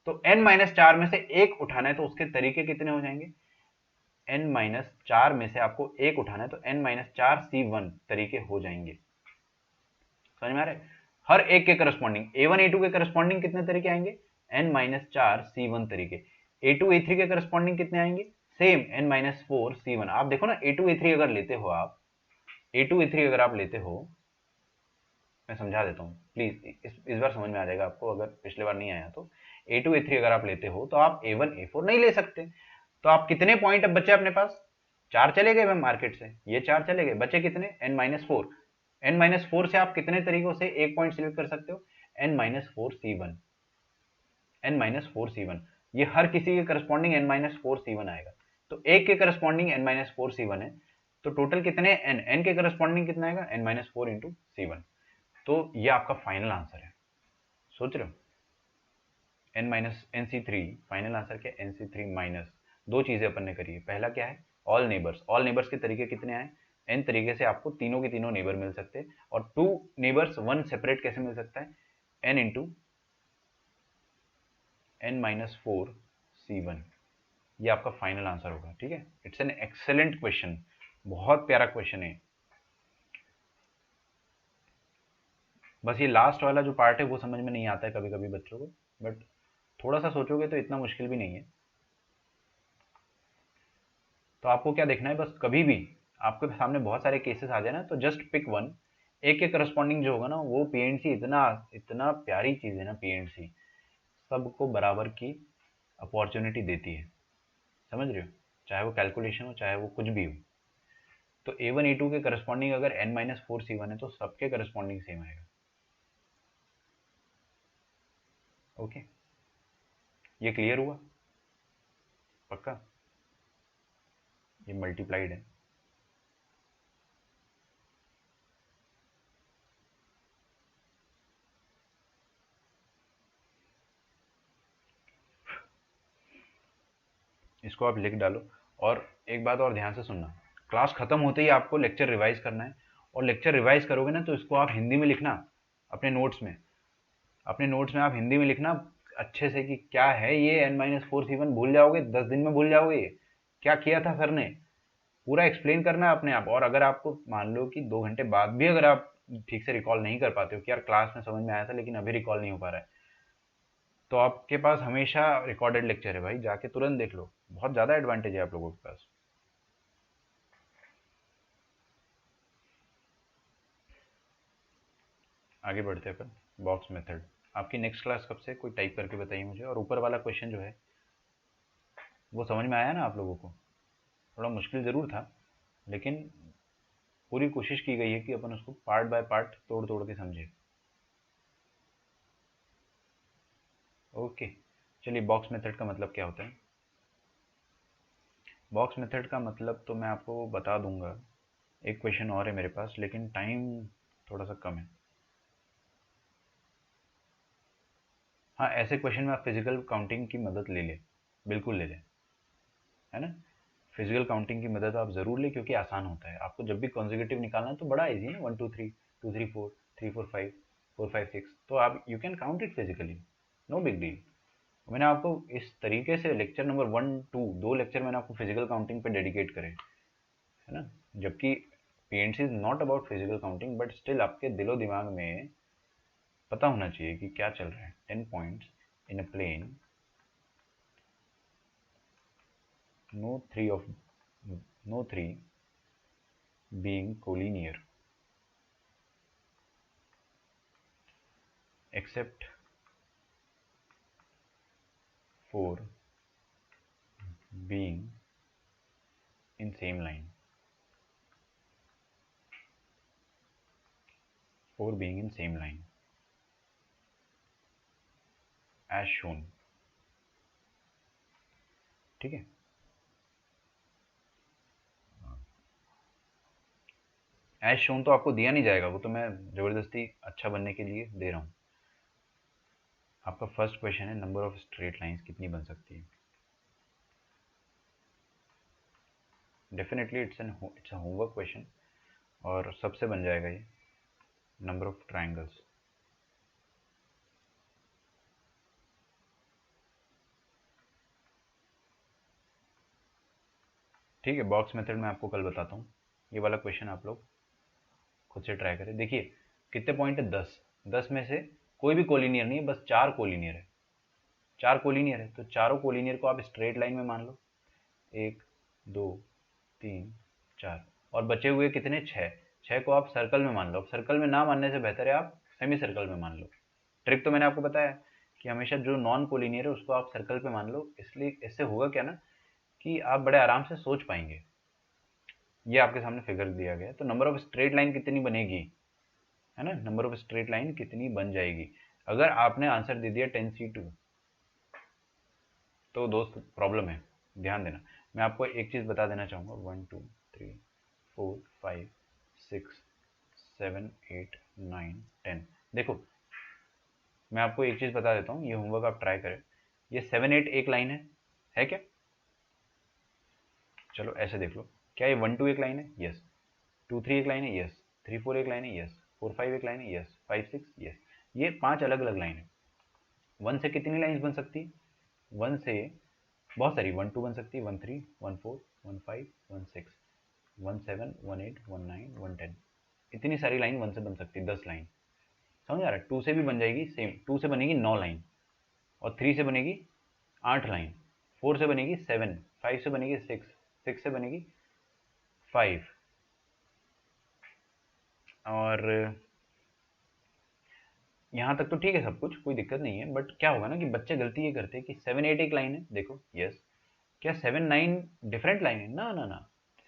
तो n-4 में से एक उठाना है, तो उसके तरीके कितने हो जाएंगे, n-4 में से आपको एक उठाना है, तो n-4 C1 तरीके हो जाएंगे। समझ में आ रहा है। हर एक के करस्पॉन्डिंग A1 A2 के करस्पॉन्डिंग कितने तरीके आएंगे, n-4 C1 तरीके। A2 A3 के करस्पॉन्डिंग कितने आएंगे, सेम n-4 C1। आप देखो ना, A2 A3 अगर लेते हो आप, A2 A3 अगर आप लेते हो, मैं समझा देता हूँ प्लीज, इस बार समझ में आ जाएगा आपको, अगर पिछले बार नहीं आया तो। A2 A3 अगर आप लेते हो तो आप A1 A4 नहीं ले सकते। तो आप कितने पॉइंट अब बचे अपने पास, 4 चले गए मार्केट से, ये 4 चले गए, बचे कितने, n-4। n-4 से आप कितने तरीकों से एक पॉइंट सिलेक्ट कर सकते हो, n-4 C1, n-4 C1। ये हर किसी के करस्पॉन्डिंग n-4 C1 आएगा। तो एक के करस्पॉन्डिंग n-4 C1 है, तो टोटल कितने n के करस्पॉन्डिंग कितना आएगा, n-4 इंटू C1। तो ये आपका फाइनल आंसर है, सोच रहे हो। NC3 फाइनल आंसर क्या, NC3 माइनस, दो चीजें अपन ने करी है। पहला क्या है, ऑल नेबर्स। ऑल नेबर्स के तरीके कितने आए, n तरीके से आपको तीनों के तीनों नेबर मिल सकते हैं। और 2 नेबर्स 1 सेपरेट कैसे मिल सकता है, n इंटू n-4 C1। ये आपका फाइनल आंसर होगा। ठीक है, इट्स एन एक्सेलेंट क्वेश्चन, बहुत प्यारा क्वेश्चन है। बस ये लास्ट वाला जो पार्ट है वो समझ में नहीं आता है कभी कभी बच्चों को, बट थोड़ा सा सोचोगे तो इतना मुश्किल भी नहीं है। तो आपको क्या देखना है, बस कभी भी आपके सामने बहुत सारे केसेस आ जाए ना, तो जस्ट पिक वन, एक एक करस्पॉन्डिंग जो होगा ना, वो पीएनसी इतना इतना प्यारी चीज़ है ना, पीएनसी सबको बराबर की अपॉर्चुनिटी देती है, समझ रहे हो, चाहे वो कैलकुलेशन हो चाहे वो कुछ भी हो। तो A1 A2 के करस्पॉन्डिंग अगर n-4 C1 है तो सबके करस्पॉन्डिंग सेम आएगा। ओके, ये क्लियर हुआ? पक्का? ये मल्टीप्लाइड है। इसको आप लिख डालो। और एक बात और ध्यान से सुनना, क्लास खत्म होते ही आपको लेक्चर रिवाइज करना है, और लेक्चर रिवाइज करोगे ना तो इसको आप हिंदी में लिखना, अपने नोट्स में, अपने नोट्स में आप हिंदी में लिखना अच्छे से कि क्या है ये n-4 C1, भूल जाओगे 10 दिन में, भूल जाओगे ये क्या किया था सर ने, पूरा एक्सप्लेन करना है अपने आप। और अगर आपको मान लो कि 2 घंटे बाद भी अगर आप ठीक से रिकॉल नहीं कर पाते हो कि यार क्लास में समझ में आया था लेकिन अभी रिकॉल नहीं हो पा रहा है, तो आपके पास हमेशा रिकॉर्डेड लेक्चर है भाई, जाके तुरंत देख लो, बहुत ज़्यादा एडवांटेज है आप लोगों के पास। आगे बढ़ते हैं अपन, बॉक्स मेथड। आपकी नेक्स्ट क्लास कब से, कोई टाइप करके बताइए मुझे। और ऊपर वाला क्वेश्चन जो है वो समझ में आया ना आप लोगों को? थोड़ा मुश्किल ज़रूर था, लेकिन पूरी कोशिश की गई है कि अपन उसको पार्ट बाय पार्ट तोड़ तोड़ के समझें। ओके, चलिए, बॉक्स मेथड का मतलब क्या होता है? बॉक्स मेथड का मतलब तो मैं आपको बता दूंगा, एक क्वेश्चन और है मेरे पास लेकिन टाइम थोड़ा सा कम है। हाँ, ऐसे क्वेश्चन में आप फिजिकल काउंटिंग की मदद ले लें, बिल्कुल ले लें, है ना। फिजिकल काउंटिंग की मदद आप ज़रूर लें क्योंकि आसान होता है। आपको जब भी कॉन्जिक्यूटिव निकालना है तो बड़ा इजी है, 1 2 3, 2 3 4, 3 4 5, 4 5 6, तो आप you can count it physically, no big deal. मैंने आपको इस तरीके से लेक्चर नंबर 1 2 दो लेक्चर मैंने आपको फिजिकल काउंटिंग पे डेडिकेट करे, है ना। जबकि PNC is not about physical counting, but still आपके दिलो दिमाग में पता होना चाहिए कि क्या चल रहा है। 10 points in a plane, no three of no three being collinear except 4 being in same line, 4 being in same line as shown। ठीक है, एज शोन तो आपको दिया नहीं जाएगा, वो तो मैं ज़बरदस्ती अच्छा बनने के लिए दे रहा हूँ। आपका फर्स्ट क्वेश्चन है, नंबर ऑफ स्ट्रेट लाइंस कितनी बन सकती है। Definitely it's a homework question, और सबसे बन जाएगा ये। नंबर ऑफ ट्राइंगल्स, ठीक है, बॉक्स मेथड में आपको कल बताता हूँ। ये वाला क्वेश्चन आप लोग खुद से ट्राई करें। देखिए कितने पॉइंट है, 10। 10 में से कोई भी कोलिनियर नहीं है, बस 4 कोलिनियर है। 4 कोलिनियर है तो चारों कोलिनियर को आप स्ट्रेट लाइन में मान लो, 1 2 3 4, और बचे हुए कितने, 6। 6 को आप सर्कल में मान लो। अब सर्कल में ना मानने से बेहतर है आप सेमी सर्कल में मान लो। ट्रिक तो मैंने आपको बताया कि हमेशा जो नॉन कोलिनियर है उसको आप सर्कल पे मान लो, इसलिए इससे होगा क्या ना कि आप बड़े आराम से सोच पाएंगे। ये आपके सामने फिगर दिया गया है, तो नंबर ऑफ स्ट्रेट लाइन कितनी बनेगी, है ना, नंबर ऑफ स्ट्रेट लाइन कितनी बन जाएगी। अगर आपने आंसर दे दिया 10C2 तो दोस्त प्रॉब्लम है, ध्यान देना। मैं आपको एक चीज़ बता देना चाहूँगा, 1 2 3 4 5 6 7 8 9 10। देखो मैं आपको एक चीज़ बता देता हूँ, ये होमवर्क आप ट्राई करें। ये 7 8 एक लाइन है क्या? चलो ऐसे देख लो, क्या ये 1 2 एक लाइन है? यस। 2 3 एक लाइन है? यस। 3 4 एक लाइन है? यस। 4 5 एक लाइन है? यस। 5 6 यस। ये 5 अलग अलग लाइन है। 1 से कितनी लाइन्स बन सकती है? 1 से बहुत सारी, 1 2 बन सकती है, 1 3 1 4 1 5 1 6 1 7 1 8 1 9 1 10, इतनी सारी लाइन 1 से बन सकती है, 10 लाइन। समझ आ रहा है? 2 से भी बन जाएगी सेम, 2 से बनेगी 9 लाइन, और 3 से बनेगी 8 लाइन, 4 से बनेगी 7, 5 से बनेगी 6, 6 से बनेगी 5, और यहाँ तक तो ठीक है, सब कुछ कोई दिक्कत नहीं है। बट क्या होगा ना कि बच्चे गलती ये करते हैं कि 7 8 एक लाइन है, देखो यस, क्या 7 9 डिफरेंट लाइन है? ना ना ना,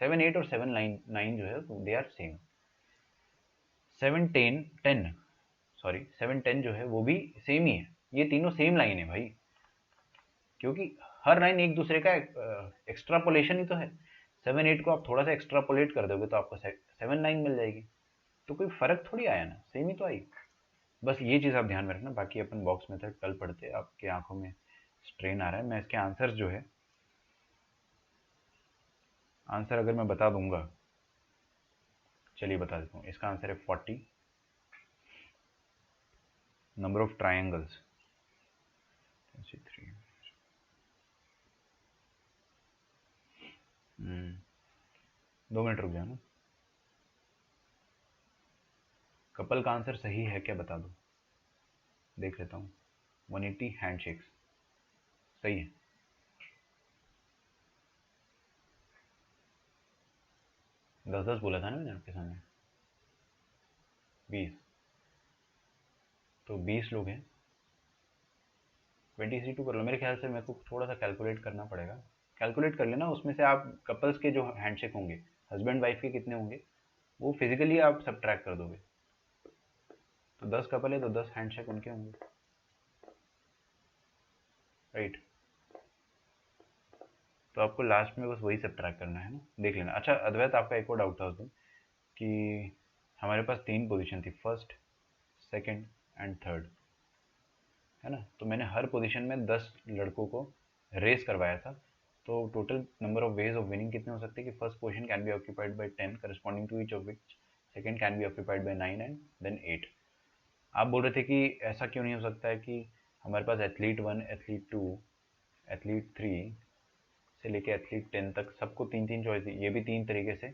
7 8 और 7 9 जो है दे आर सेम। 7 10 10 सॉरी 7 10 जो है वो भी सेम ही है, ये तीनों सेम लाइन है भाई, क्योंकि हर लाइन एक दूसरे का एक्स्ट्रापोलेशन ही तो है। 7 8 को आप थोड़ा सा एक्स्ट्रापोलेट कर दोगे तो आपको 7 9 मिल जाएगी, तो कोई फर्क थोड़ी आया ना, सेम ही तो आई। बस ये चीज़ आप ध्यान में रखना। बाकी अपन बॉक्स मेथड कल पढ़ते हैं, आपके आंखों में स्ट्रेन आ रहा है। मैं इसके आंसर जो है, आंसर अगर मैं बता दूंगा, चलिए बता देता हूँ। इसका आंसर है 40, नंबर ऑफ ट्राइंगल्स 3। 2 मिनट रुक जाना। कपल का आंसर सही है क्या बता दो, देख लेता हूँ। 180 हैंडशेक्स सही है। 10 10 बोला था ना मैंने आपके सामने, 20, तो 20 लोग हैं। 20 से 2 कर लो, मेरे ख्याल से मेरे को थोड़ा सा कैलकुलेट करना पड़ेगा। कैलकुलेट कर लेना, उसमें से आप कपल्स के जो हैंडशेक होंगे, हस्बैंड वाइफ के कितने होंगे, वो फिजिकली आप सब ट्रैक कर दोगे। तो 10 कपल है तो 10 हैंडशेक उनके होंगे, राइट। तो आपको लास्ट में बस वही सब ट्रैक करना है ना, देख लेना। अच्छा अद्वैत, आपका एक और डाउट था उस दिन कि हमारे पास 3 पोजीशन थी, फर्स्ट सेकंड एंड थर्ड, है ना। तो मैंने हर पोजीशन में 10 लड़कों को रेस करवाया था। तो total number of ways of winning कितने हो सकते हैं कि first position can be occupied by 10 corresponding to each of which second can be occupied by 9 and then 8। आप बोल रहे थे कि ऐसा क्यों नहीं हो सकता है कि हमारे पास एथलीट 1, एथलीट 2, एथलीट 3 से लेके एथलीट 10 तक सबको 3 3 चॉइस है, ये भी 3 तरीके से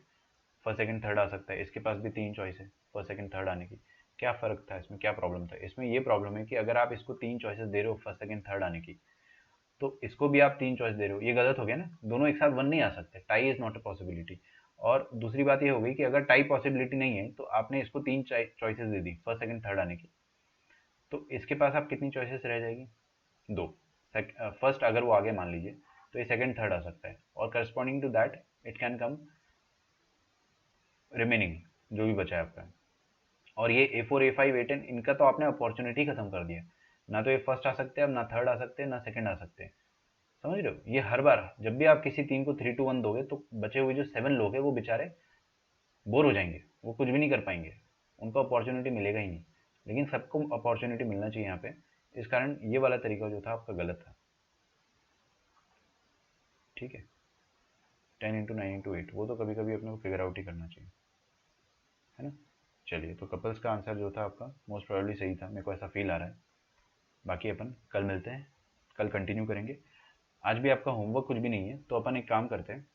फर्स्ट सेकंड थर्ड आ सकता है, इसके पास भी 3 चॉइस है फर्स्ट सेकंड थर्ड आने की। क्या फ़र्क था इसमें, क्या प्रॉब्लम था इसमें? ये प्रॉब्लम है कि अगर आप इसको 3 चॉइसेस दे रहे हो फर्स्ट सेकंड थर्ड आने की, तो इसको भी आप 3 चॉइस दे रहे हो, ये गलत हो गया ना। दोनों एक साथ वन नहीं आ सकते, tie is not a possibility. और दूसरी बात ये हो गई कि अगर टाई पॉसिबिलिटी नहीं है तो आपने इसको 3 choices they the first second third आने की, तो इसके पास आप कितनी चॉइसेस रह जाएगी? 2। फर्स्ट अगर वो आगे मान लीजिए तो ये सेकंड थर्ड आ सकता है, और corresponding to that it can come remaining, जो भी बचा है आपका। और ये A4 A5 A10 इनका तो आपने अपॉर्चुनिटी खत्म कर दिया, ना तो ये फर्स्ट आ सकते हैं अब, ना थर्ड आ सकते हैं, ना सेकंड आ सकते हैं। समझ रहे हो? ये हर बार जब भी आप किसी टीम को 3 2 1 दोगे तो बचे हुए जो 7 लोग हैं वो बेचारे बोर हो जाएंगे, वो कुछ भी नहीं कर पाएंगे, उनको अपॉर्चुनिटी मिलेगा ही नहीं। लेकिन सबको अपॉर्चुनिटी मिलना चाहिए यहाँ पे, इस कारण ये वाला तरीका जो था आपका गलत था। ठीक है, 10 × 9 × 8 वो तो कभी कभी अपने को फिगर आउट ही करना चाहिए, है ना। चलिए, तो कपल्स का आंसर जो था आपका मोस्ट प्रोबेबली सही था, मेरे को ऐसा फील आ रहा है। बाकी अपन कल मिलते हैं, कल कंटिन्यू करेंगे। आज भी आपका होमवर्क कुछ भी नहीं है, तो अपन एक काम करते हैं,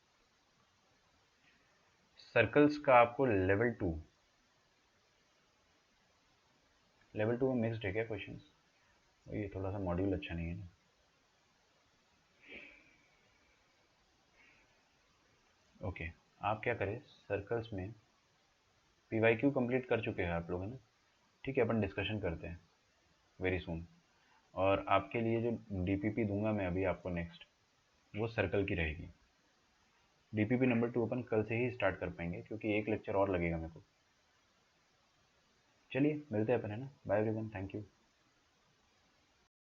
सर्कल्स का आपको लेवल टू में मिक्सड है क्या क्वेश्चंस? ये थोड़ा सा मॉड्यूल अच्छा नहीं है ना। ओके, आप क्या करें, सर्कल्स में PYQ कंप्लीट कर चुके हैं आप लोग, है ना। ठीक है, अपन डिस्कशन करते हैं वेरी सून। और आपके लिए जो DPP दूंगा मैं अभी आपको नेक्स्ट, वो सर्कल की रहेगी। DPP नंबर 2 अपन कल से ही स्टार्ट कर पाएंगे, क्योंकि एक लेक्चर और लगेगा मेरे को। चलिए मिलते हैं अपन, है ना। Bye everyone, thank you.